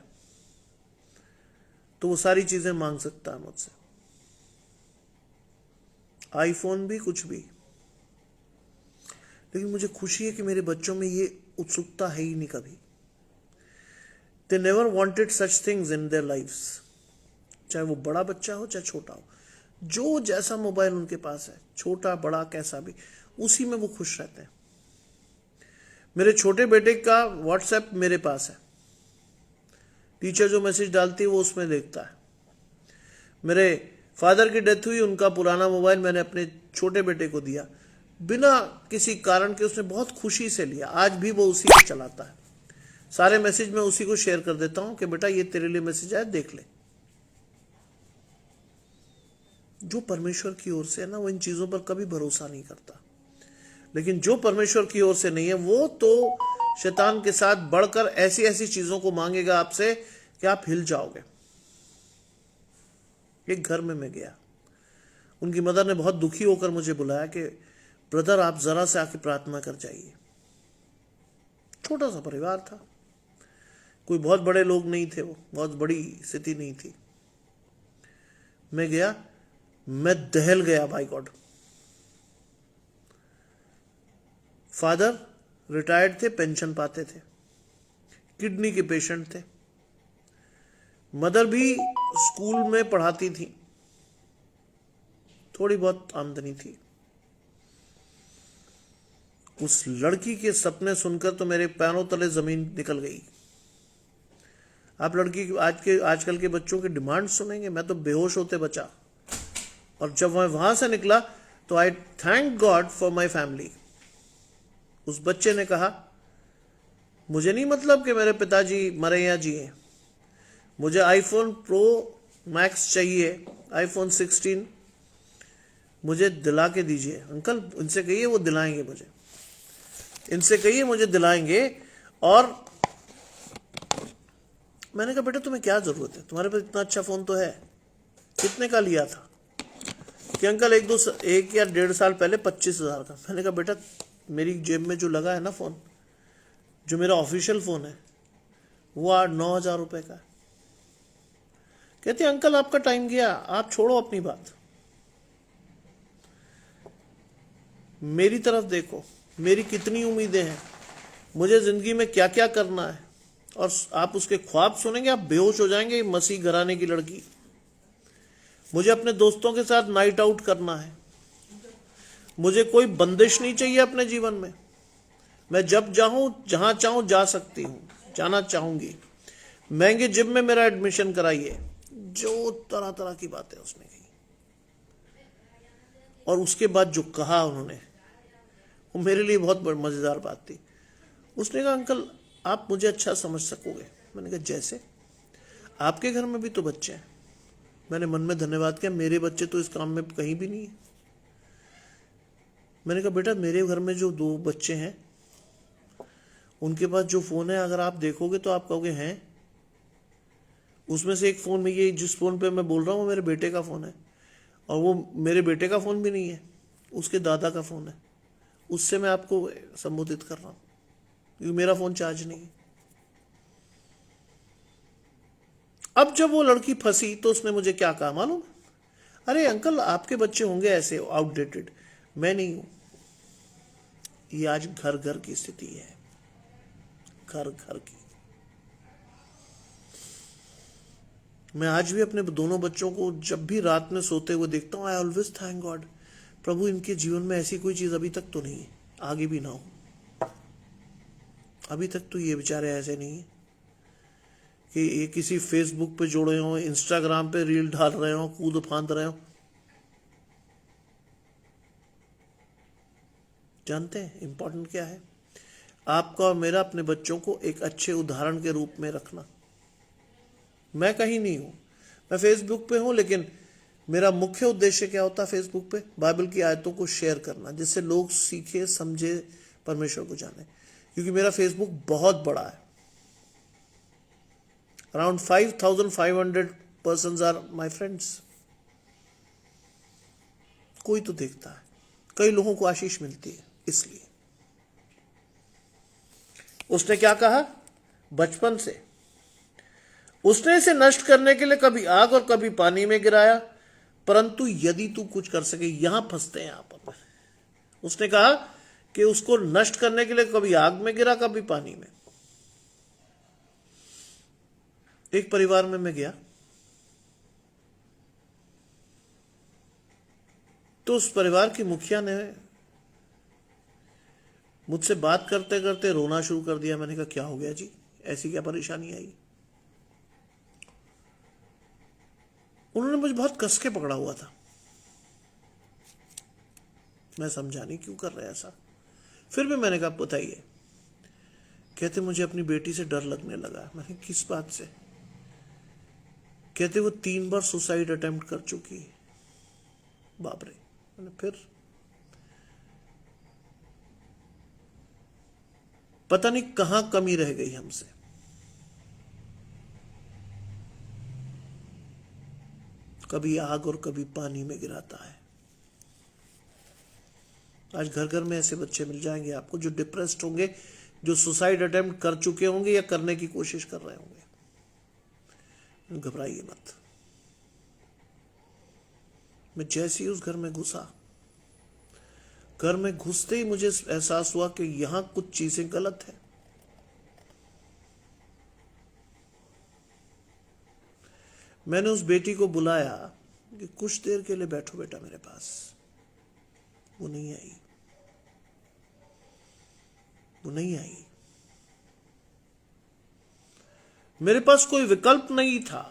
तो वो सारी चीजें मांग सकता है मुझसे, आईफोन भी, कुछ भी। लेकिन मुझे खुशी है कि मेरे बच्चों में ये उत्सुकता है ही नहीं कभी। They never wanted such things in their lives. चाहे वो बड़ा बच्चा हो चाहे छोटा हो, जो जैसा मोबाइल उनके पास है, छोटा बड़ा कैसा भी, उसी में वो खुश रहते हैं। मेरे छोटे बेटे का व्हाट्सएप मेरे पास है। टीचर जो मैसेज डालती है वो उसमें देखता है। मेरे फादर की डेथ हुई, उनका पुराना मोबाइल मैंने अपने छोटे बेटे को दिया, बिना किसी कारण के उसने बहुत खुशी से लिया। आज भी वो उसी को चलाता है। सारे मैसेज मैं उसी को शेयर कर देता हूं कि बेटा ये तेरे लिए मैसेज आया, देख ले। जो परमेश्वर की ओर से है ना, वो इन चीजों पर कभी भरोसा नहीं करता। लेकिन जो परमेश्वर की ओर से नहीं है, वो तो शैतान के साथ बढ़कर ऐसी ऐसी चीजों को मांगेगा आपसे कि आप हिल जाओगे। एक घर में मैं गया, उनकी मदर ने बहुत दुखी होकर मुझे बुलाया कि ब्रदर आप जरा से आके प्रार्थना कर जाइए। छोटा सा परिवार था, कोई बहुत बड़े लोग नहीं थे, वो बहुत बड़ी स्थिति नहीं थी। मैं गया, मैं दहल गया। बाय गॉड, फादर रिटायर्ड थे, पेंशन पाते थे, किडनी के पेशेंट थे। मदर भी स्कूल में पढ़ाती थी, थोड़ी बहुत आमदनी थी। उस लड़की के सपने सुनकर तो मेरे पैरों तले जमीन निकल गई। आप लड़की आजकल के बच्चों की डिमांड सुनेंगे, मैं तो बेहोश होते बचा। और जब मैं वहां से निकला तो आई thank God for my family. उस बच्चे ने कहा मुझे नहीं मतलब कि मेरे पिताजी मरे या जिए, मुझे आईफोन प्रो मैक्स चाहिए, आईफोन 16 मुझे दिला के दीजिए। अंकल इनसे कहिए वो दिलाएंगे मुझे, इनसे कहिए मुझे दिलाएंगे। और मैंने कहा बेटा तुम्हें क्या जरूरत है, तुम्हारे पास इतना अच्छा फोन तो है। कितने का लिया था? कि अंकल 1 या 1.5 साल पहले 25,000 का। मैंने कहा बेटा मेरी जेब में जो लगा है ना फोन, जो मेरा ऑफिशियल फोन है, वो 8-9 हज़ार रुपए का है। कहते अंकल आपका टाइम गया, आप छोड़ो अपनी बात, मेरी तरफ देखो, मेरी कितनी उम्मीदें हैं, मुझे जिंदगी में क्या क्या करना है। और आप उसके ख्वाब सुनेंगे, आप बेहोश हो जाएंगे। मसीह घराने की लड़की, मुझे अपने दोस्तों के साथ नाइट आउट करना है, मुझे कोई बंदिश नहीं चाहिए अपने जीवन में। मैं जब चाहूं जहां चाहूं जा सकती हूं, जाना चाहूंगी, महंगे जिम में मेरा एडमिशन कराइए, जो तरह तरह की बातें उसने कही। और उसके बाद जो कहा उन्होंने, वो मेरे लिए बहुत मजेदार बात थी। उसने कहा, अंकल आप मुझे अच्छा समझ सकोगे? मैंने कहा जैसे? आपके घर में भी तो बच्चे हैं। मैंने मन में धन्यवाद किया, मेरे बच्चे तो इस काम में कहीं भी नहीं है। मैंने कहा बेटा, मेरे घर में जो 2 बच्चे हैं उनके पास जो फोन है, अगर आप देखोगे तो आप कहोगे हैं। उसमें से एक फोन में, ये जिस फोन पे मैं बोल रहा हूँ वो मेरे बेटे का फोन है, और वो मेरे बेटे का फोन भी नहीं है, उसके दादा का फोन है। उससे मैं आपको संबोधित कर रहा हूँ क्योंकि मेरा फोन चार्ज नहीं है। अब जब वो लड़की फंसी तो उसने मुझे क्या कहा मालूम? अरे अंकल, आपके बच्चे होंगे ऐसे आउटडेटेड, मैं नहीं हूं। ये आज घर घर की स्थिति है, घर घर की। मैं आज भी अपने दोनों बच्चों को जब भी रात में सोते हुए देखता हूं, आई ऑलवेज थैंक गॉड, प्रभु इनके जीवन में ऐसी कोई चीज अभी तक तो नहीं है, आगे भी ना हो। अभी तक तो ये बेचारे ऐसे नहीं है कि ये किसी फेसबुक पे जुड़े हों, इंस्टाग्राम पे रील डाल रहे हो, कूद फांद रहे हो। जानते हैं इंपॉर्टेंट क्या है? आपका और मेरा अपने बच्चों को एक अच्छे उदाहरण के रूप में रखना। मैं कहीं नहीं हूं, मैं फेसबुक पे हूं, लेकिन मेरा मुख्य उद्देश्य क्या होता है फेसबुक पे? बाइबल की आयतों को शेयर करना, जिससे लोग सीखे, समझे, परमेश्वर को जाने। क्योंकि मेरा फेसबुक बहुत बड़ा है, around 5500 persons are my friends. कोई तो देखता है, कई लोगों को आशीष मिलती है। इसलिए उसने क्या कहा? बचपन से उसने इसे नष्ट करने के लिए कभी आग और कभी पानी में गिराया, परंतु यदि तू कुछ कर सके। यहां फंसते हैं आप। उसने कहा कि उसको नष्ट करने के लिए कभी आग में गिरा, कभी पानी में। एक परिवार में मैं गया तो उस परिवार की मुखिया ने मुझसे बात करते करते रोना शुरू कर दिया। मैंने कहा क्या हो गया जी, ऐसी क्या परेशानी आई? उन्होंने मुझे बहुत कस के पकड़ा हुआ था। मैं समझा नहीं क्यों कर रहे हैं ऐसा। फिर भी मैंने कहा बताइए। कहते मुझे अपनी बेटी से डर लगने लगा। मैंने किस बात से? कहते वो 3 बार सुसाइड अटेम्प्ट कर चुकी है। बाप रे। मैंने फिर पता नहीं कहां कमी रह गई हमसे। कभी आग और कभी पानी में गिराता है। आज घर घर में ऐसे बच्चे मिल जाएंगे आपको जो डिप्रेस्ड होंगे, जो सुसाइड अटेम्प्ट कर चुके होंगे या करने की कोशिश कर रहे होंगे। घबराइए मत। मैं जैसे ही उस घर में घुसा, घर में घुसते ही मुझे एहसास हुआ कि यहां कुछ चीजें गलत है। मैंने उस बेटी को बुलाया कि कुछ देर के लिए बैठो बेटा मेरे पास। वो नहीं आई। वो नहीं आई। मेरे पास कोई विकल्प नहीं था।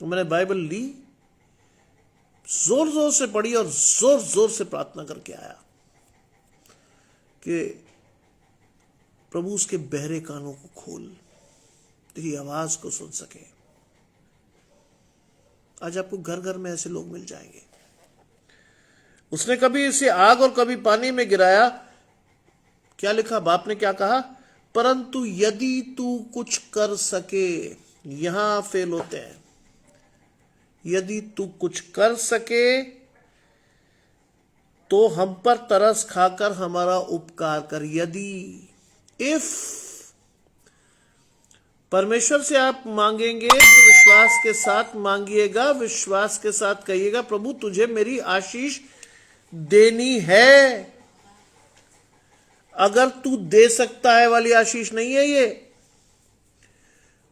तो मैंने बाइबल ली, जोर जोर से पढ़ी और जोर जोर से प्रार्थना करके आया कि प्रभु उसके बहरे कानों को खोल, तेरी आवाज को सुन सके। आज आपको घर घर में ऐसे लोग मिल जाएंगे। उसने कभी इसे आग और कभी पानी में गिराया। क्या लिखा? बाप ने क्या कहा? परंतु यदि तू कुछ कर सके। यहां फेल होते हैं। यदि तू कुछ कर सके तो हम पर तरस खाकर हमारा उपकार कर। यदि, इफ परमेश्वर से आप मांगेंगे तो विश्वास के साथ मांगिएगा, विश्वास के साथ कहिएगा प्रभु तुझे मेरी आशीष देनी है। अगर तू दे सकता है वाली आशीष नहीं है ये,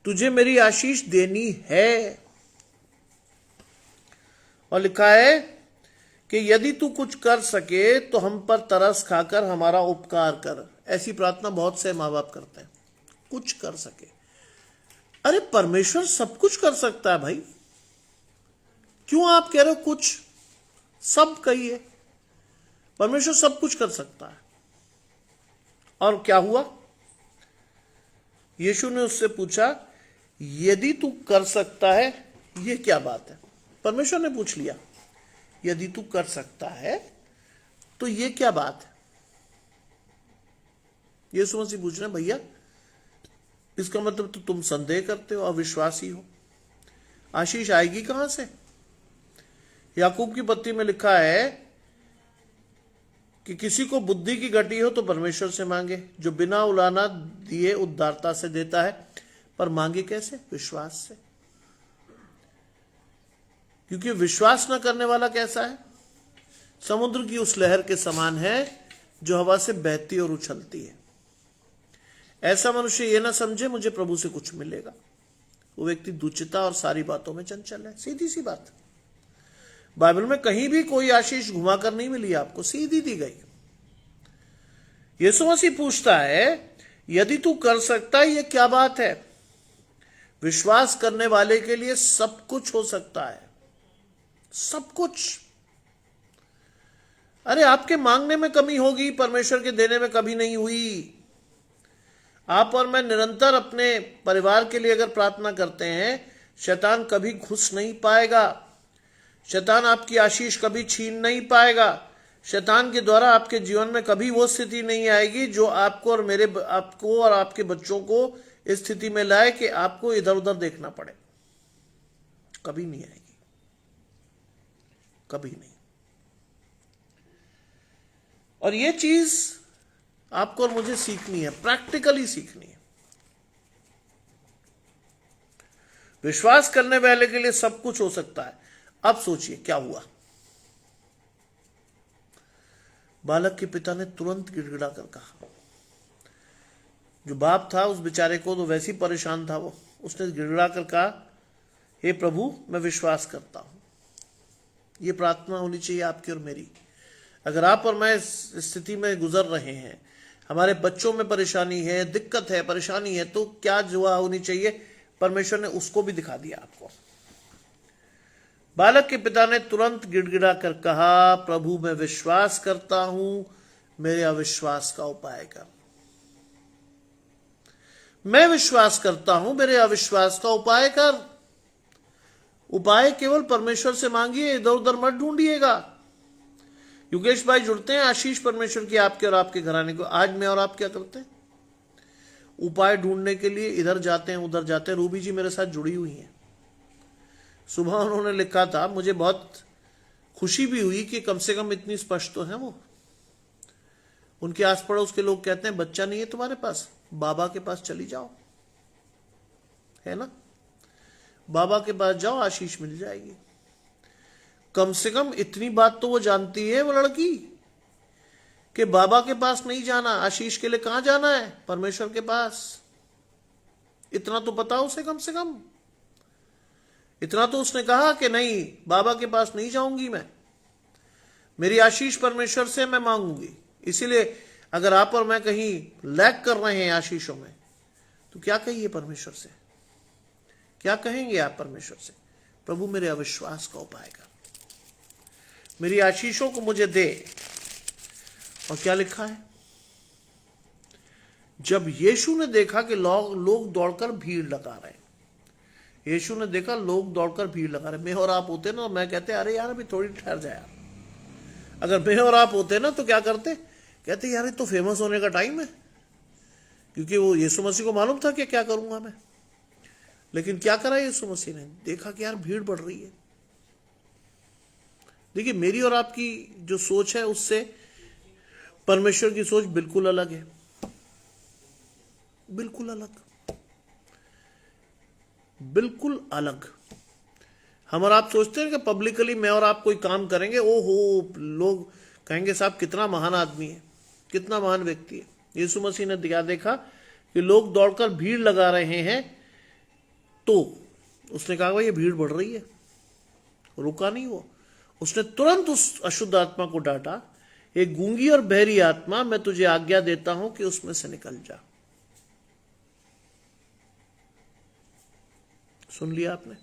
तुझे मेरी आशीष देनी है। और लिखा है कि यदि तू कुछ कर सके तो हम पर तरस खाकर हमारा उपकार कर। ऐसी प्रार्थना बहुत से माँ बाप करते हैं। कुछ कर सके। अरे परमेश्वर सब कुछ कर सकता है भाई, क्यों आप कह रहे हो कुछ? सब कहिए, परमेश्वर सब कुछ कर सकता है। और क्या हुआ? यीशु ने उससे पूछा, यदि तू कर सकता है, ये क्या बात है? परमेश्वर ने पूछ लिया, यदि तू कर सकता है तो ये क्या बात है? यीशु मसीह पूछ रहे हैं, भैया इसका मतलब तो तुम संदेह करते हो, अविश्वासी हो, आशीष आएगी कहां से? याकूब की पत्री में लिखा है कि किसी को बुद्धि की घटी हो तो परमेश्वर से मांगे, जो बिना उलाना दिए उदारता से देता है, पर मांगे कैसे? विश्वास से। क्योंकि विश्वास न करने वाला कैसा है? समुद्र की उस लहर के समान है जो हवा से बहती और उछलती है। ऐसा मनुष्य यह ना समझे मुझे प्रभु से कुछ मिलेगा। वो व्यक्ति दुचिता और सारी बातों में चंचल है। सीधी सी बात, बाइबल में कहीं भी कोई आशीष घुमाकर नहीं मिली आपको, सीधी दी गई। यीशु मसीह पूछता है, यदि तू कर सकता है, ये क्या बात है? विश्वास करने वाले के लिए सब कुछ हो सकता है, सब कुछ। अरे आपके मांगने में कमी होगी, परमेश्वर के देने में कभी नहीं हुई। आप और मैं निरंतर अपने परिवार के लिए अगर प्रार्थना करते हैं, शैतान कभी घुस नहीं पाएगा, शैतान आपकी आशीष कभी छीन नहीं पाएगा। शैतान के द्वारा आपके जीवन में कभी वो स्थिति नहीं आएगी जो आपको और आपके बच्चों को इस स्थिति में लाए कि आपको इधर उधर देखना पड़े। कभी नहीं आएगी, कभी नहीं। और ये चीज आपको और मुझे सीखनी है, प्रैक्टिकली सीखनी है। विश्वास करने वाले के लिए सब कुछ हो सकता है। अब सोचिए क्या हुआ। बालक के पिता ने तुरंत गिड़गिड़ा कर कहा। जो बाप था उस बेचारे को तो वैसे ही परेशान था वो, उसने गिड़गिड़ा कर कहा, हे प्रभु मैं विश्वास करता हूं। ये प्रार्थना होनी चाहिए आपकी और मेरी। अगर आप और मैं इस स्थिति में गुजर रहे हैं, हमारे बच्चों में परेशानी है, दिक्कत है, परेशानी है, तो क्या दुआ होनी चाहिए? परमेश्वर ने उसको भी दिखा दिया आपको। बालक के पिता ने तुरंत गिड़गिड़ा कर कहा, प्रभु मैं विश्वास करता हूं, मेरे अविश्वास का उपाय कर। मैं विश्वास करता हूं, मेरे अविश्वास का उपाय कर। उपाय केवल परमेश्वर से मांगिए, इधर उधर मत ढूंढिएगा। योगेश भाई जुड़ते हैं, आशीष परमेश्वर की आपके और आपके घराने को। आज मैं और आप क्या करते हैं? उपाय ढूंढने के लिए इधर जाते हैं, उधर जाते हैं। रूबी जी मेरे साथ जुड़ी हुई हैं। सुबह उन्होंने लिखा था, मुझे बहुत खुशी भी हुई कि कम से कम इतनी स्पष्ट तो है वो। उनके आस पड़ोस के लोग कहते हैं, बच्चा नहीं है तुम्हारे पास, बाबा के पास चली जाओ, है ना, बाबा के पास जाओ, आशीष मिल जाएगी। कम से कम इतनी बात तो वो जानती है वो लड़की कि बाबा के पास नहीं जाना, आशीष के लिए कहां जाना है? परमेश्वर के पास। इतना तो पता उसे, कम से कम इतना तो उसने कहा कि नहीं, बाबा के पास नहीं जाऊंगी मैं, मेरी आशीष परमेश्वर से मैं मांगूंगी। इसीलिए अगर आप और मैं कहीं लैग कर रहे हैं आशीषों में, तो क्या कहिए परमेश्वर से? क्या कहेंगे आप परमेश्वर से? प्रभु मेरे अविश्वास का उपाय कर, मेरी आशीषों को मुझे दे। और क्या लिखा है? जब यीशु ने देखा कि लोग दौड़कर भीड़ लगा रहे हैं, यीशु ने देखा लोग दौड़कर भीड़ लगा रहे, मैं और आप होते ना, मैं कहते अरे यार अभी थोड़ी ठहर जाए। अगर मैं और आप होते ना तो क्या करते? कहते यार ये तो फेमस होने का टाइम है, क्योंकि वो यीशु मसीह को मालूम था कि क्या करूंगा मैं। लेकिन क्या करा यीशु मसीह ने? देखा कि यार भीड़ बढ़ रही है। देखिए मेरी और आपकी जो सोच है उससे परमेश्वर की सोच बिल्कुल अलग है, बिल्कुल अलग, बिल्कुल अलग। हम और आप सोचते हैं कि पब्लिकली मैं और आप कोई काम करेंगे, ओहो लोग कहेंगे साहब कितना महान आदमी है, कितना महान व्यक्ति है। यीशु मसीह ने देखा कि लोग दौड़कर भीड़ लगा रहे हैं, तो उसने कहा भाई ये भीड़ बढ़ रही है, रुका नहीं वो। उसने तुरंत उस अशुद्ध आत्मा को डांटा, एक गूंगी और बहरी आत्मा, मैं तुझे आज्ञा देता हूं कि उसमें से निकल जा। सुन लिया आपने?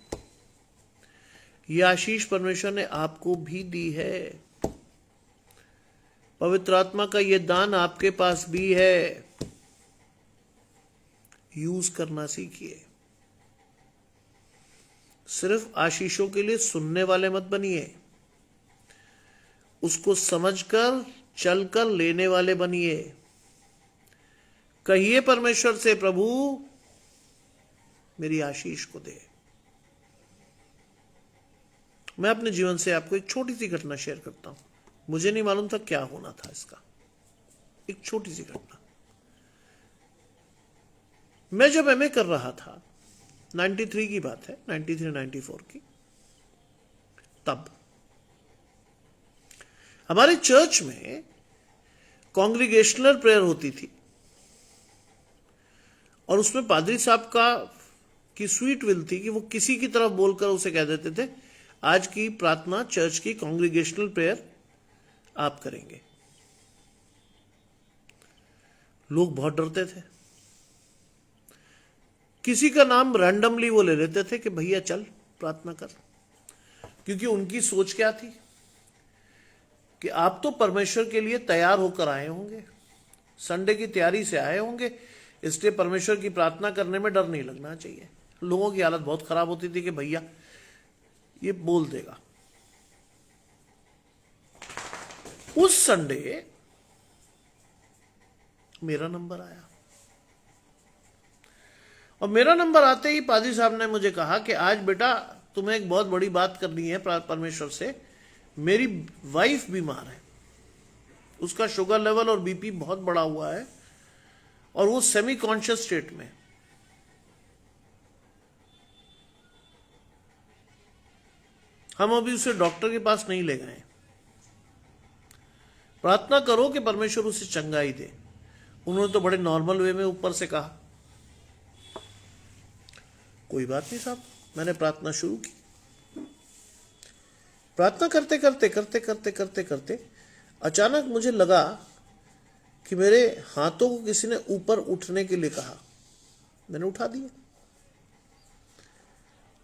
यह आशीष परमेश्वर ने आपको भी दी है। पवित्र आत्मा का यह दान आपके पास भी है। यूज करना सीखिए। सिर्फ आशीषों के लिए सुनने वाले मत बनिए, उसको समझकर चलकर लेने वाले बनिए। कहिए परमेश्वर से, प्रभु मेरी आशीष को दे। मैं अपने जीवन से आपको एक छोटी सी घटना शेयर करता हूं। मुझे नहीं मालूम था क्या होना था इसका। एक छोटी सी घटना। मैं जब एमए कर रहा था, 93 की बात है, 93-94 की, तब हमारे चर्च में कॉन्ग्रीगेशनल प्रेयर होती थी और उसमें पादरी साहब की स्वीट विल थी कि वो किसी की तरफ बोलकर उसे कह देते थे, आज की प्रार्थना चर्च की कॉन्ग्रीगेशनल प्रेयर आप करेंगे। लोग बहुत डरते थे। किसी का नाम रैंडमली वो ले लेते थे कि भैया चल प्रार्थना कर, क्योंकि उनकी सोच क्या थी कि आप तो परमेश्वर के लिए तैयार होकर आए होंगे, संडे की तैयारी से आए होंगे, इसलिए परमेश्वर की प्रार्थना करने में डर नहीं लगना चाहिए। लोगों की हालत बहुत खराब होती थी कि भैया ये बोल देगा। उस संडे मेरा नंबर आया और मेरा नंबर आते ही पादी साहब ने मुझे कहा कि आज बेटा तुम्हें एक बहुत बड़ी बात करनी है परमेश्वर से। मेरी वाइफ बीमार है, उसका शुगर लेवल और बीपी बहुत बढ़ा हुआ है और वो सेमी कॉन्शियस स्टेट में। हम अभी उसे डॉक्टर के पास नहीं ले गए। प्रार्थना करो कि परमेश्वर उसे चंगाई दे। उन्होंने तो बड़े नॉर्मल वे में ऊपर से कहा। कोई बात नहीं साहब, मैंने प्रार्थना शुरू की। प्रार्थना करते करते करते करते करते करते अचानक मुझे लगा कि मेरे हाथों को किसी ने ऊपर उठने के लिए कहा। मैंने उठा दिया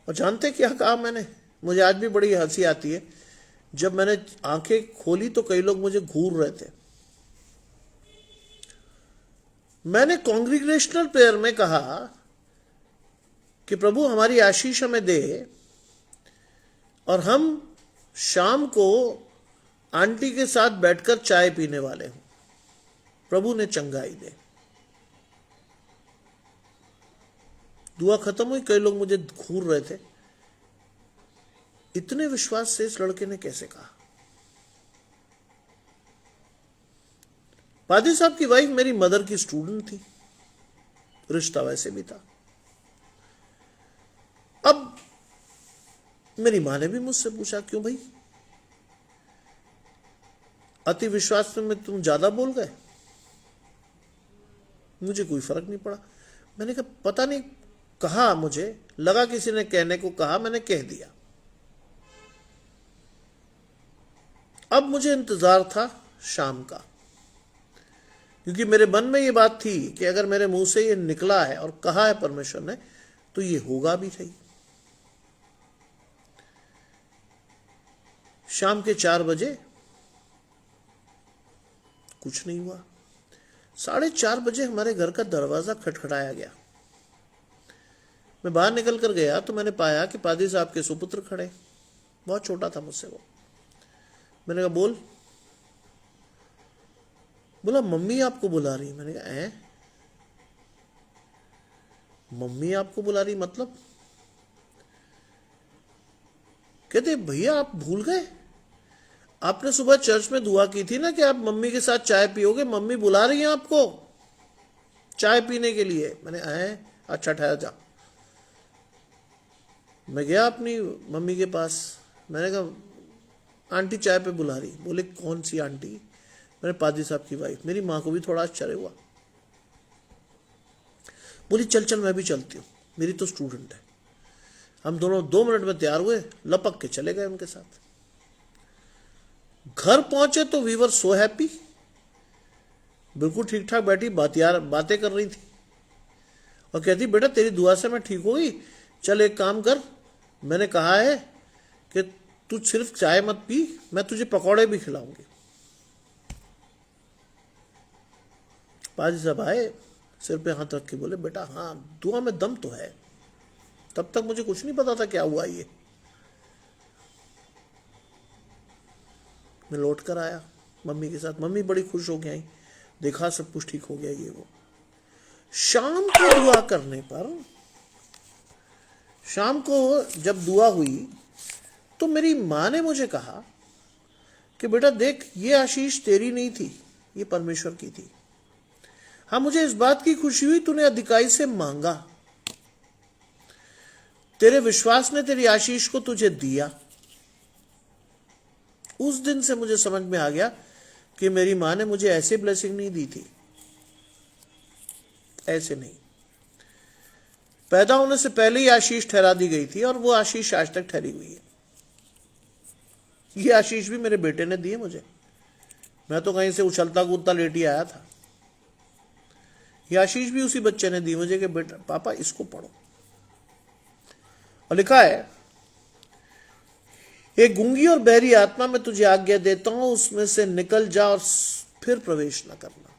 और जानते क्या कहा मैंने? मुझे आज भी बड़ी हंसी आती है। जब मैंने आंखें खोली तो कई लोग मुझे घूर रहे थे। मैंने कॉन्ग्रीगेशनल प्रेयर में कहा कि प्रभु हमारी आशीष हमें दे और हम शाम को आंटी के साथ बैठकर चाय पीने वाले हूं। प्रभु ने चंगाई दे। दुआ खत्म हुई, कई लोग मुझे घूर रहे थे। इतने विश्वास से इस लड़के ने कैसे कहा? पादी साहब की वाइफ मेरी मदर की स्टूडेंट थी, रिश्ता वैसे भी था। अब मेरी मां ने भी मुझसे पूछा, क्यों भाई अति विश्वास में तुम ज्यादा बोल गए? मुझे कोई फर्क नहीं पड़ा। मैंने कहा पता नहीं, कहा मुझे लगा किसी ने कहने को कहा, मैंने कह दिया। अब मुझे इंतजार था शाम का, क्योंकि मेरे मन में ये बात थी कि अगर मेरे मुंह से ये निकला है और कहा है परमेश्वर ने तो ये होगा भी सही। शाम के 4 बजे कुछ नहीं हुआ। 4:30 बजे हमारे घर का दरवाजा खटखटाया गया। मैं बाहर निकल कर गया तो मैंने पाया कि पादी साहब के सुपुत्र खड़े। बहुत छोटा था मुझसे वो। मैंने कहा बोल। बोला मम्मी आपको बुला रही। मैंने कहा हैं? मम्मी आपको बुला रही मतलब? कहते भैया आप भूल गए, आपने सुबह चर्च में दुआ की थी ना कि आप मम्मी के साथ चाय पियोगे। मम्मी बुला रही हैं आपको चाय पीने के लिए। मैंने हैं? अच्छा ठहर जा। मैं गया अपनी मम्मी के पास। मैंने कहा आंटी चाय पे बुला रही। बोले कौन सी आंटी? मैंने पादी साहब की वाइफ। मेरी माँ को भी थोड़ा आश्चर्य हुआ। बोली चल चल मैं भी चलती हूँ, मेरी तो स्टूडेंट है। हम दोनों 2 मिनट में तैयार हुए, लपक के चले गए उनके साथ। घर पहुंचे तो वी वर सो हैप्पी। बिल्कुल ठीक ठाक बैठी बातें कर रही थी और कहती बेटा तेरी दुआ से मैं ठीक हो गई, चल एक काम कर, मैंने कहा है कि तू सिर्फ चाय मत पी, मैं तुझे पकौड़े भी खिलाऊंगी। पाजी साहब आए, सिर पे हाथ रख के बोले, बेटा हाँ दुआ में दम तो है। तब तक मुझे कुछ नहीं पता था क्या हुआ ये। मैं लौट कर आया मम्मी के साथ, मम्मी बड़ी खुश हो गई, देखा सब कुछ ठीक हो गया ये वो। शाम को दुआ करने पर, शाम को जब दुआ हुई तो मेरी माँ ने मुझे कहा कि बेटा देख, ये आशीष तेरी नहीं थी, ये परमेश्वर की थी। हाँ मुझे इस बात की खुशी हुई तूने अधिकारी से मांगा, तेरे विश्वास ने तेरी आशीष को तुझे दिया। उस दिन से मुझे समझ में आ गया कि मेरी मां ने मुझे ऐसे ब्लेसिंग नहीं दी थी, ऐसे नहीं। पैदा होने से पहले ही आशीष ठहरा दी गई थी और वो आशीष आज तक ठहरी हुई है। ये आशीष भी मेरे बेटे ने दी है मुझे, मैं तो कहीं से उछलता कूदता लेटी आया था। ये आशीष भी उसी बच्चे ने दी मुझे कि बेटा पापा इसको पढ़ो। और लिखा है, एक गूंगी और बहरी आत्मा में तुझे आज्ञा देता हूं, उसमें से निकल जा और फिर प्रवेश न करना।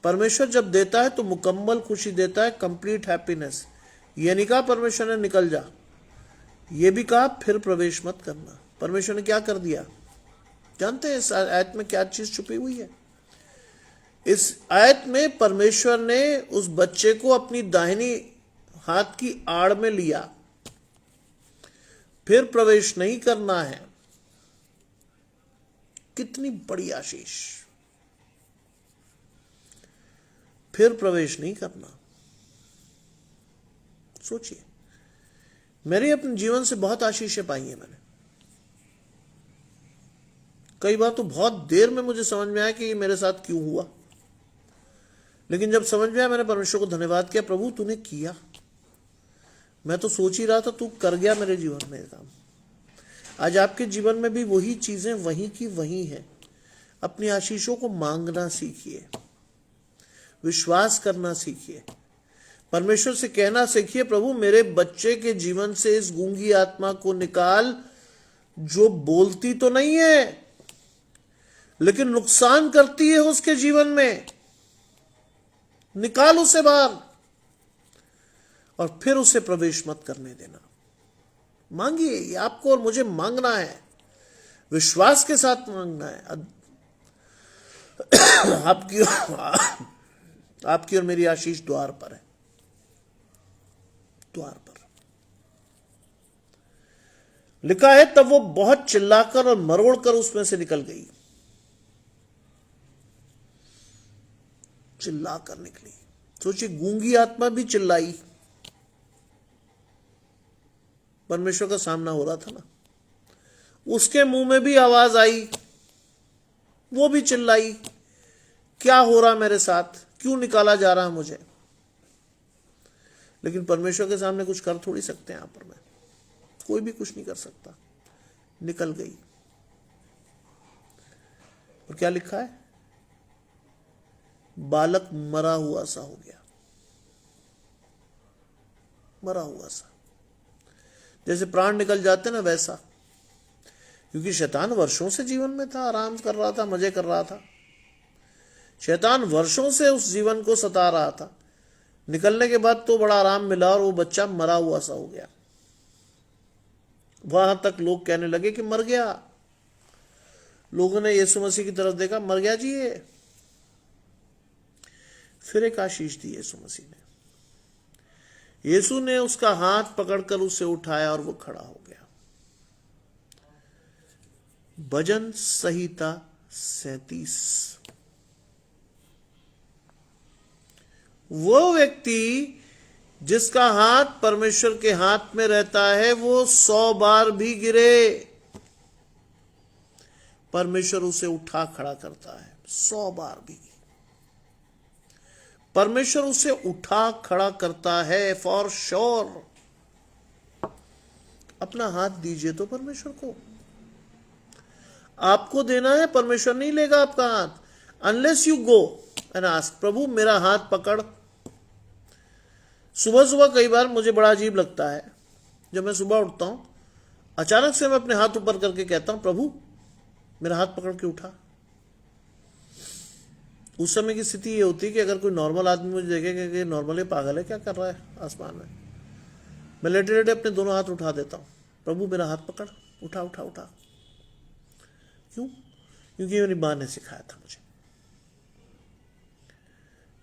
परमेश्वर जब देता है तो मुकम्मल खुशी देता है, कंप्लीट हैप्पीनेस। ये नहीं कहा परमेश्वर ने निकल जा, ये भी कहा फिर प्रवेश मत करना। परमेश्वर ने क्या कर दिया जानते हैं इस आयत में क्या चीज छुपी हुई है? इस आयत में परमेश्वर ने उस बच्चे को अपनी दाहिनी हाथ की आड़ में लिया, फिर प्रवेश नहीं करना है। कितनी बड़ी आशीष, फिर प्रवेश नहीं करना। सोचिए, मेरे अपने जीवन से बहुत आशीषें पाई हैं मैंने। कई बार तो बहुत देर में मुझे समझ में आया कि ये मेरे साथ क्यों हुआ, लेकिन जब समझ में आया मैंने परमेश्वर को धन्यवाद किया, प्रभु तूने किया। मैं तो सोच ही रहा था, तू कर गया मेरे जीवन में काम। आज आपके जीवन में भी वही चीजें वहीं की वहीं हैं। अपनी आशीषों को मांगना सीखिए, विश्वास करना सीखिए, परमेश्वर से कहना सीखिए, प्रभु मेरे बच्चे के जीवन से इस गूंगी आत्मा को निकाल, जो बोलती तो नहीं है लेकिन नुकसान करती है उसके जीवन में। निकाल उसे बाहर और फिर उसे प्रवेश मत करने देना। मांगिए, ये आपको और मुझे मांगना है, विश्वास के साथ मांगना है। आपकी और मेरी आशीष द्वार पर है, द्वार पर। लिखा है, तब वो बहुत चिल्लाकर और मरोड़कर उसमें से निकल गई। चिल्लाकर निकली। सोचिए, गूंगी आत्मा भी चिल्लाई। परमेश्वर का सामना हो रहा था ना, उसके मुंह में भी आवाज आई, वो भी चिल्लाई, क्या हो रहा मेरे साथ, क्यों निकाला जा रहा मुझे। लेकिन परमेश्वर के सामने कुछ कर थोड़ी सकते हैं यहां पर, मैं कोई भी कुछ नहीं कर सकता। निकल गई। और क्या लिखा है, बालक मरा हुआ सा हो गया, मरा हुआ सा। जैसे प्राण निकल जाते ना वैसा, क्योंकि शैतान वर्षों से जीवन में था, आराम कर रहा था, मजे कर रहा था। शैतान वर्षों से उस जीवन को सता रहा था। निकलने के बाद तो बड़ा आराम मिला और वो बच्चा मरा हुआ सा हो गया। वहां तक लोग कहने लगे कि मर गया। लोगों ने यीशु मसीह की तरफ देखा, मर गया जी ये। फिर एक आशीष दी यीशु मसीह ने। यीशु ने उसका हाथ पकड़कर उसे उठाया और वो खड़ा हो गया। भजन संहिता 37। वो व्यक्ति जिसका हाथ परमेश्वर के हाथ में रहता है, वो 100 बार भी गिरे, परमेश्वर उसे उठा खड़ा करता है। 100 बार भी परमेश्वर उसे उठा खड़ा करता है, फॉर श्योर। अपना हाथ दीजिए तो परमेश्वर को, आपको देना है, परमेश्वर नहीं लेगा आपका हाथ। Unless you go and ask, प्रभु मेरा हाथ पकड़, सुबह सुबह कई बार मुझे बड़ा अजीब लगता है, जब मैं सुबह उठता हूं अचानक से मैं अपने हाथ ऊपर करके कहता हूं प्रभु मेरा हाथ पकड़ के उठा। उस समय की स्थिति ये होती है कि अगर कोई नॉर्मल आदमी मुझे देखेगा कि नॉर्मली पागल है, क्या कर रहा है आसमान में, मैं लेटे लेटे अपने दोनों हाथ उठा देता हूं, प्रभु मेरा हाथ पकड़, उठा उठा उठा। क्यों? क्योंकि मेरी मां ने सिखाया था मुझे।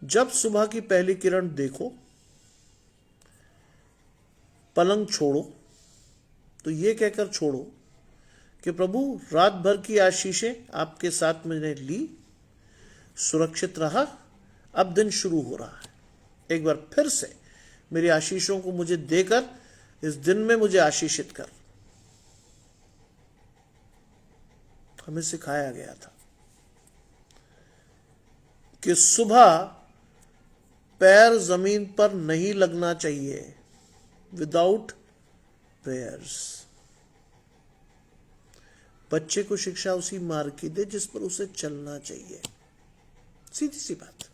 जब सुबह की पहली किरण देखो, पलंग छोड़ो, तो ये कहकर छोड़ो कि प्रभु रात भर की आशीषें आपके साथ मैंने ली, सुरक्षित रहा, अब दिन शुरू हो रहा है, एक बार फिर से मेरी आशीषों को मुझे देकर इस दिन में मुझे आशीषित कर। हमें सिखाया गया था कि सुबह पैर जमीन पर नहीं लगना चाहिए विदाउट प्रेयर्स। बच्चे को शिक्षा उसी मार्ग की दे जिस पर उसे चलना चाहिए, सीधी सी बात,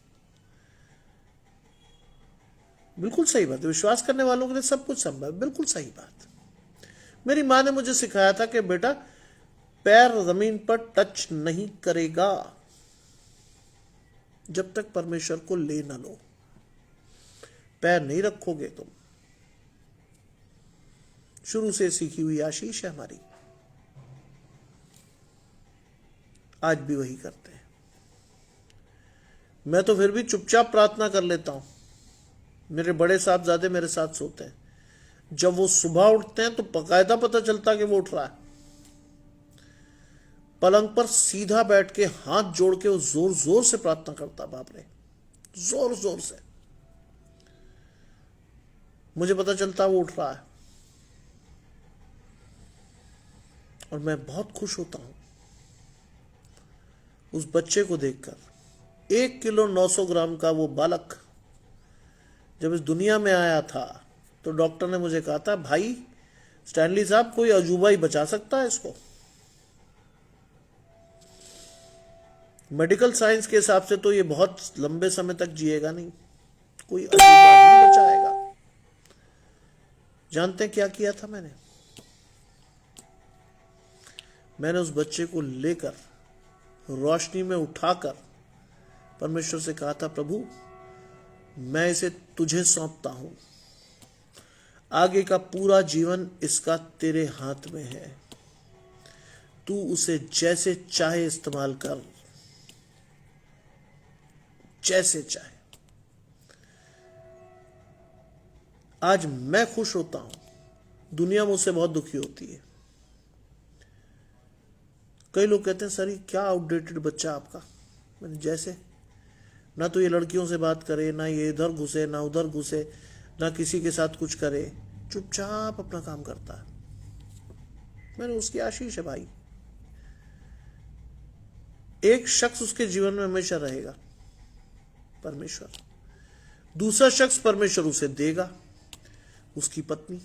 बिल्कुल सही बात है। विश्वास करने वालों के लिए सब कुछ संभव है, बिल्कुल सही बात। मेरी मां ने मुझे सिखाया था कि बेटा पैर जमीन पर टच नहीं करेगा जब तक परमेश्वर को ले ना लो, पैर नहीं रखोगे तुम। शुरू से सीखी हुई आशीष है हमारी, आज भी वही करते हैं। मैं तो फिर भी चुपचाप प्रार्थना कर लेता हूं। मेरे बड़े साहबजादे मेरे साथ सोते हैं, जब वो सुबह उठते हैं तो बकायदा पता चलता कि वो उठ रहा है। पलंग पर सीधा बैठ के हाथ जोड़ के वो जोर जोर से प्रार्थना करता, बाप रे, जोर जोर से। मुझे पता चलता वो उठ रहा है और मैं बहुत खुश होता हूं उस बच्चे को देखकर। 1 किलो 900 ग्राम का वो बालक जब इस दुनिया में आया था तो डॉक्टर ने मुझे कहा था, भाई स्टैनली साहब कोई अजूबा ही बचा सकता है इसको, मेडिकल साइंस के हिसाब से तो ये बहुत लंबे समय तक जिएगा नहीं, कोई अजूबा नहीं बचाएगा। जानते हैं क्या किया था मैंने उस बच्चे को लेकर रोशनी में उठाकर परमेश्वर से कहा था, प्रभु मैं इसे तुझे सौंपता हूं, आगे का पूरा जीवन इसका तेरे हाथ में है, तू उसे जैसे चाहे इस्तेमाल कर, जैसे चाहे। आज मैं खुश होता हूं, दुनिया मुझसे बहुत दुखी होती है। कई लोग कहते हैं सर ये क्या आउटडेटेड बच्चा आपका। मैंने जैसे, ना तो ये लड़कियों से बात करे, ना ये इधर घुसे ना उधर घुसे, ना किसी के साथ कुछ करे, चुपचाप अपना काम करता है। मैंने उसकी आशीष है भाई। एक शख्स उसके जीवन में हमेशा रहेगा, परमेश्वर। दूसरा शख्स परमेश्वर उसे देगा, उसकी पत्नी।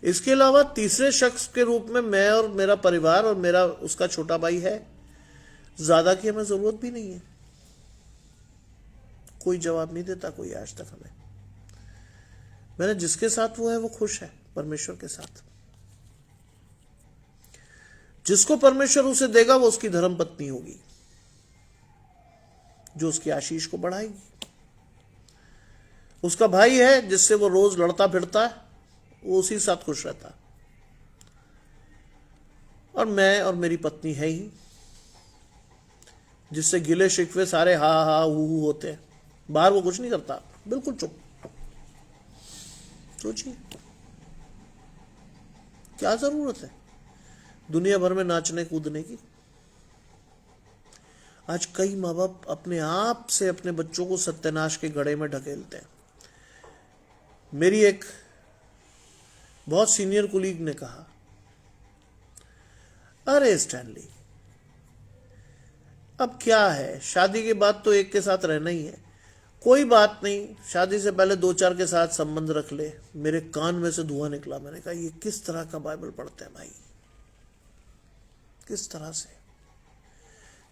इसके अलावा तीसरे शख्स के रूप में मैं और मेरा परिवार और मेरा उसका छोटा भाई है। ज्यादा की हमें जरूरत भी नहीं है। कोई जवाब नहीं देता कोई आज तक हमें। मैंने जिसके साथ वो है वो खुश है, परमेश्वर के साथ। जिसको परमेश्वर उसे देगा वो उसकी धर्म पत्नी होगी, जो उसकी आशीष को बढ़ाएगी। उसका भाई है जिससे वो रोज लड़ता फिरता है, वो उसी साथ खुश रहता। और मैं और मेरी पत्नी है ही, जिससे गिले शिकवे सारे हा हा हु होते हैं। बाहर वो कुछ नहीं करता, बिल्कुल चुप। सोचिए क्या जरूरत है दुनिया भर में नाचने कूदने की। आज कई माँ बाप अपने आप से अपने बच्चों को सत्यानाश के गड्ढे में ढकेलते हैं। मेरी एक बहुत सीनियर कुलीग ने कहा, अरे स्टैनली अब क्या है, शादी के बाद तो एक के साथ रहना ही है, कोई बात नहीं, शादी से पहले 2-4 के साथ संबंध रख ले। मेरे कान में से धुआं निकला। मैंने कहा ये किस तरह का बाइबल पढ़ते हैं भाई, किस तरह से,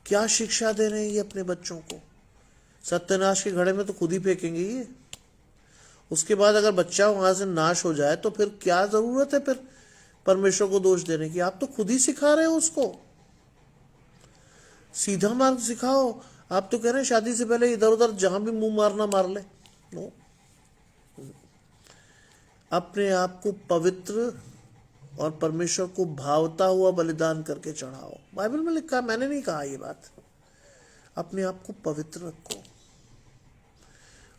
क्या शिक्षा दे रहे हैं ये अपने बच्चों को। सत्यानाश के घड़े में तो खुद ही फेंकेंगे ये। उसके बाद अगर बच्चा वहां से नाश हो जाए तो फिर क्या जरूरत है फिर परमेश्वर को दोष देने की? आप तो खुद ही सिखा रहे हो उसको, सीधा मार्ग सिखाओ। आप तो कह रहे हैं शादी से पहले इधर उधर जहां भी मुंह मारना मार ले। नो, अपने आप को पवित्र और परमेश्वर को भावता हुआ बलिदान करके चढ़ाओ। बाइबल में लिखा है, मैंने नहीं कहा ये बात। अपने आप को पवित्र रखो,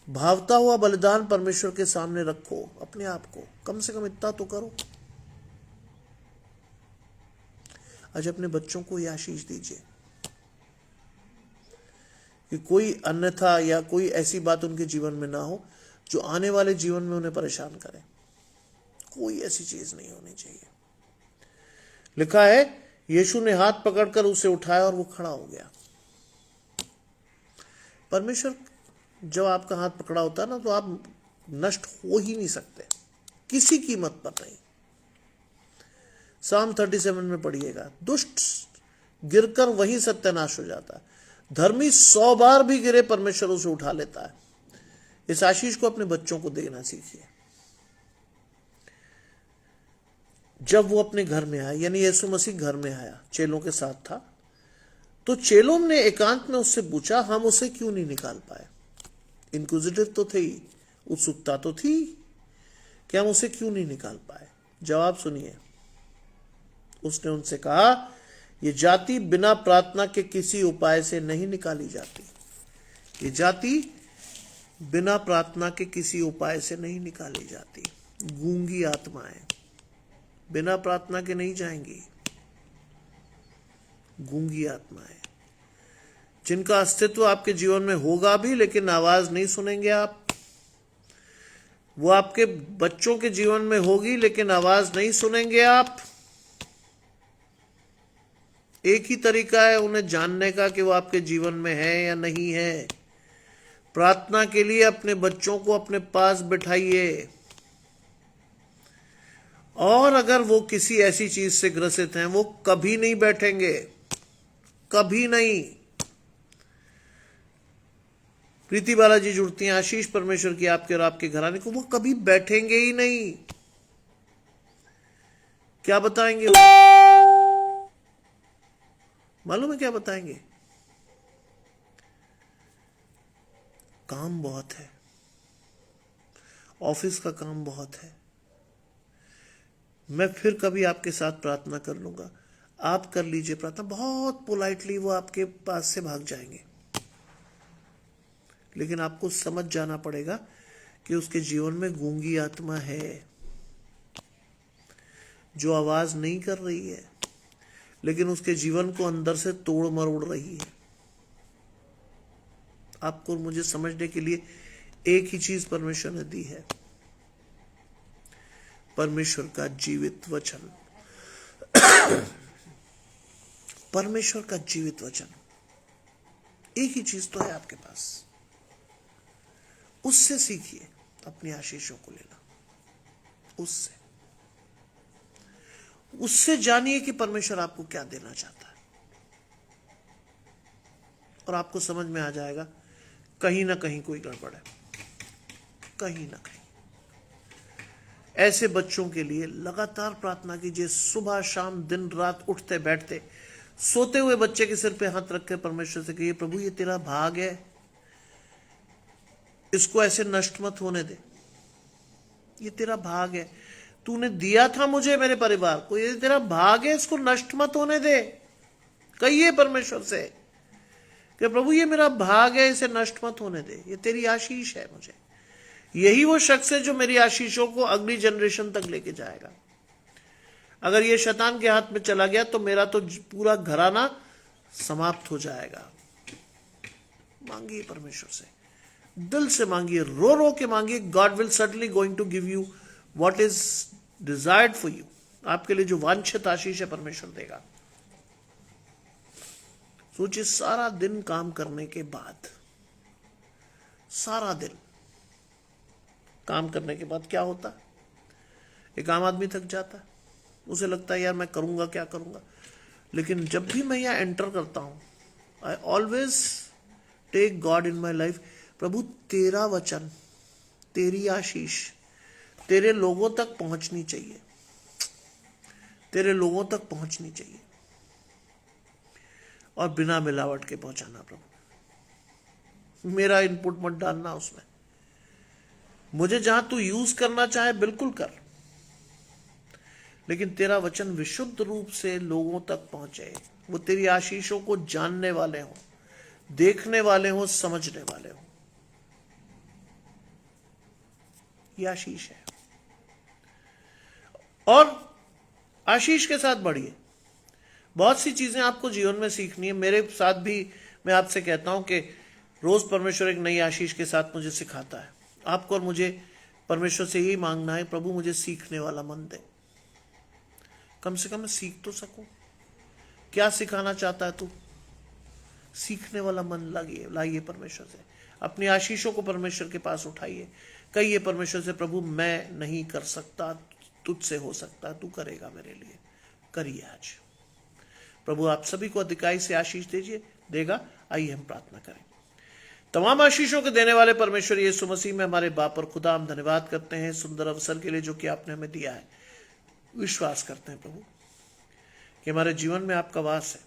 भावता हुआ बलिदान परमेश्वर के सामने रखो। अपने आप को कम से कम इतना तो करो। आज अपने बच्चों को यह आशीष दीजिए कि कोई अन्यथा या कोई ऐसी बात उनके जीवन में ना हो जो आने वाले जीवन में उन्हें परेशान करे। कोई ऐसी चीज नहीं होनी चाहिए। लिखा है, यीशु ने हाथ पकड़कर उसे उठाया और वो खड़ा हो गया। परमेश्वर जब आपका हाथ पकड़ा होता है ना, तो आप नष्ट हो ही नहीं सकते, किसी कीमत पर नहीं। Psalm 37 में पढ़िएगा, दुष्ट गिरकर वहीं सत्यानाश हो जाता है, धर्मी 100 बार भी गिरे परमेश्वर उसे उठा लेता है। इस आशीष को अपने बच्चों को देना सीखिए। जब वो अपने घर में आया, यानी यीशु मसीह घर में आया, चेलों के साथ था, तो चेलों ने एकांत में उससे पूछा, हम उसे क्यों नहीं निकाल पाए? इंक्विजिटिव तो थे ही, उत्सुकता तो थी कि हम उसे क्यों नहीं निकाल पाए। जवाब सुनिए, उसने उनसे कहा, यह जाति बिना प्रार्थना के किसी उपाय से नहीं निकाली जाती। ये जाति बिना प्रार्थना के किसी उपाय से नहीं निकाली जाती। गूंगी आत्माएं बिना प्रार्थना के नहीं जाएंगी। गूंगी आत्माएं जिनका अस्तित्व आपके जीवन में होगा भी, लेकिन आवाज नहीं सुनेंगे आप। वो आपके बच्चों के जीवन में होगी, लेकिन आवाज नहीं सुनेंगे आप। एक ही तरीका है उन्हें जानने का कि वो आपके जीवन में है या नहीं है। प्रार्थना के लिए अपने बच्चों को अपने पास बिठाइए, और अगर वो किसी ऐसी चीज से ग्रसित हैं, वो कभी नहीं बैठेंगे, कभी नहीं। प्रीति बालाजी जुड़ती हैं, आशीष परमेश्वर की आपके और आपके घराने को, वो कभी बैठेंगे ही नहीं। क्या बताएंगे वो? मालूम है क्या बताएंगे? काम बहुत है, ऑफिस का काम बहुत है, मैं फिर कभी आपके साथ प्रार्थना कर लूंगा, आप कर लीजिए प्रार्थना। बहुत पोलाइटली वो आपके पास से भाग जाएंगे, लेकिन आपको समझ जाना पड़ेगा कि उसके जीवन में गूंगी आत्मा है, जो आवाज नहीं कर रही है, लेकिन उसके जीवन को अंदर से तोड़ मरोड़ रही है। आपको और मुझे समझने के लिए एक ही चीज परमेश्वर ने दी है, परमेश्वर का जीवित वचन। परमेश्वर का जीवित वचन, एक ही चीज तो है आपके पास। उससे सीखिए अपनी आशीषों को लेना। उससे जानिए कि परमेश्वर आपको क्या देना चाहता है, और आपको समझ में आ जाएगा कहीं ना कहीं कोई गड़बड़ है, कहीं ना कहीं। ऐसे बच्चों के लिए लगातार प्रार्थना कीजिए, सुबह शाम दिन रात, उठते बैठते। सोते हुए बच्चे के सिर पे हाथ रख के परमेश्वर से कहिए, प्रभु ये तेरा भाग है, इसको ऐसे नष्ट मत होने दे। ये तेरा भाग है, तूने दिया था मुझे, मेरे परिवार को, ये तेरा भाग है, इसको नष्ट मत होने दे। कहिए परमेश्वर से कि प्रभु ये मेरा भाग है, इसे नष्ट मत होने दे, ये तेरी आशीष है मुझे। यही वो शख्स है जो मेरी आशीषों को अगली जनरेशन तक लेके जाएगा। अगर ये शैतान के हाथ में चला गया तो मेरा तो पूरा घराना समाप्त हो जाएगा। मांगिए परमेश्वर से, दिल से मांगिए, रो रो के मांगिए। God will certainly going to give you what is desired for you. आपके लिए जो वांछित आशीष है परमेश्वर देगा। सोचिए, सारा दिन काम करने के बाद, सारा दिन काम करने के बाद क्या होता है? एक आम आदमी थक जाता है, उसे लगता है यार मैं करूंगा क्या करूंगा। लेकिन जब भी मैं यहां एंटर करता हूं, I always take God in my life. प्रभु तेरा वचन, तेरी आशीष तेरे लोगों तक पहुंचनी चाहिए, तेरे लोगों तक पहुंचनी चाहिए, और बिना मिलावट के पहुंचाना प्रभु। मेरा इनपुट मत डालना उसमें। मुझे जहां तू यूज करना चाहे बिल्कुल कर, लेकिन तेरा वचन विशुद्ध रूप से लोगों तक पहुंचे, वो तेरी आशीषों को जानने वाले हों, देखने वाले हों, समझने वाले हों। ये आशीष है। और आशीष के साथ बढ़िए। बहुत सी चीजें आपको जीवन में सीखनी है। मेरे साथ भी मैं आपसे कहता हूं कि रोज परमेश्वर एक नई आशीष के साथ मुझे सिखाता है। आपको और मुझे परमेश्वर से यही मांगना है, प्रभु मुझे सीखने वाला मन दे, कम से कम मैं सीख तो सकूं। क्या सिखाना चाहता है तू? सीखने वाला मन लाइए परमेश्वर से। अपनी आशीषों को परमेश्वर के पास उठाइए। कहिए परमेश्वर से, प्रभु मैं नहीं कर सकता, तुझसे हो सकता, तू करेगा मेरे लिए। करिए आज। प्रभु आप सभी को अधिकाई से आशीष दीजिए, देगा। आइए हम प्रार्थना करें। तमाम आशीषों के देने वाले परमेश्वर यीशु मसीह में हमारे बाप और खुदा, हम धन्यवाद करते हैं सुंदर अवसर के लिए जो कि आपने हमें दिया है। विश्वास करते हैं प्रभु कि हमारे जीवन में आपका वास है।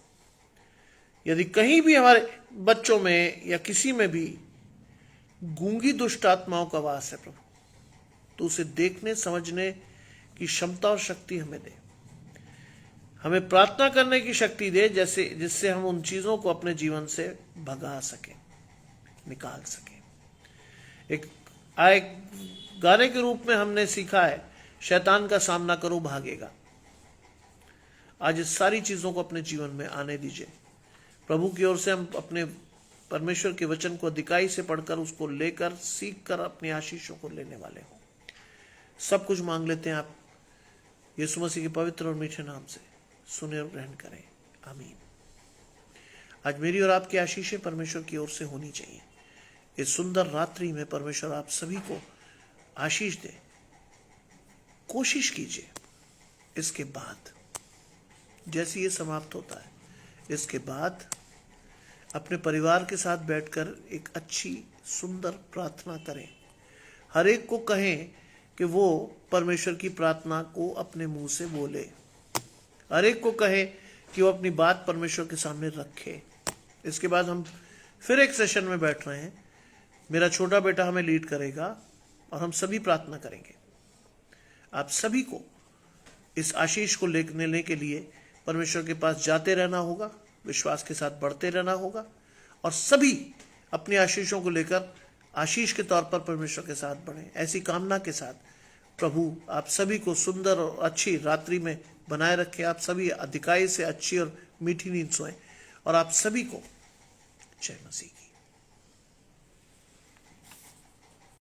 यदि कहीं भी हमारे बच्चों में या किसी में भी गूंगी दुष्ट आत्माओं का वास है प्रभु, तो उसे देखने समझने की क्षमता और शक्ति हमें दे। हमें प्रार्थना करने की शक्ति दे, जैसे जिससे हम उन चीजों को अपने जीवन से भगा सकें, निकाल सकें। एक गाने के रूप में हमने सीखा है, शैतान का सामना करो भागेगा। आज इस सारी चीजों को अपने जीवन में आने दीजिए। प्रभु की ओर से हम अपने परमेश्वर के वचन को अधिकाई से पढ़कर, उसको लेकर, सीख कर अपनी आशीषों को लेने वाले हों। सब कुछ मांग लेते हैं आप यीशु मसीह के पवित्र और मीठे नाम से। सुने और ग्रहण करें। आमीन। आज मेरी और आपकी आशीषें परमेश्वर की ओर से होनी चाहिए। इस सुंदर रात्रि में परमेश्वर आप सभी को आशीष दे। कोशिश कीजिए इसके बाद, जैसे ये समाप्त होता है, इसके बाद अपने परिवार के साथ बैठकर एक अच्छी सुंदर प्रार्थना करें। हर एक को कहें कि वो परमेश्वर की प्रार्थना को अपने मुंह से बोले। हर एक को कहे कि वो अपनी बात परमेश्वर के सामने रखे। इसके बाद हम फिर एक सेशन में बैठ रहे हैं। मेरा छोटा बेटा हमें लीड करेगा और हम सभी प्रार्थना करेंगे। आप सभी को इस आशीष को लेने के लिए परमेश्वर के पास जाते रहना होगा, विश्वास के साथ बढ़ते रहना होगा, और सभी अपनी आशीषों को लेकर आशीष के तौर पर परमेश्वर के साथ बढ़ें। ऐसी कामना के साथ प्रभु आप सभी को सुंदर और अच्छी रात्रि में बनाए रखे। आप सभी अधिकाई से अच्छी और मीठी नींद सोएं, और आप सभी को जय मसीह की।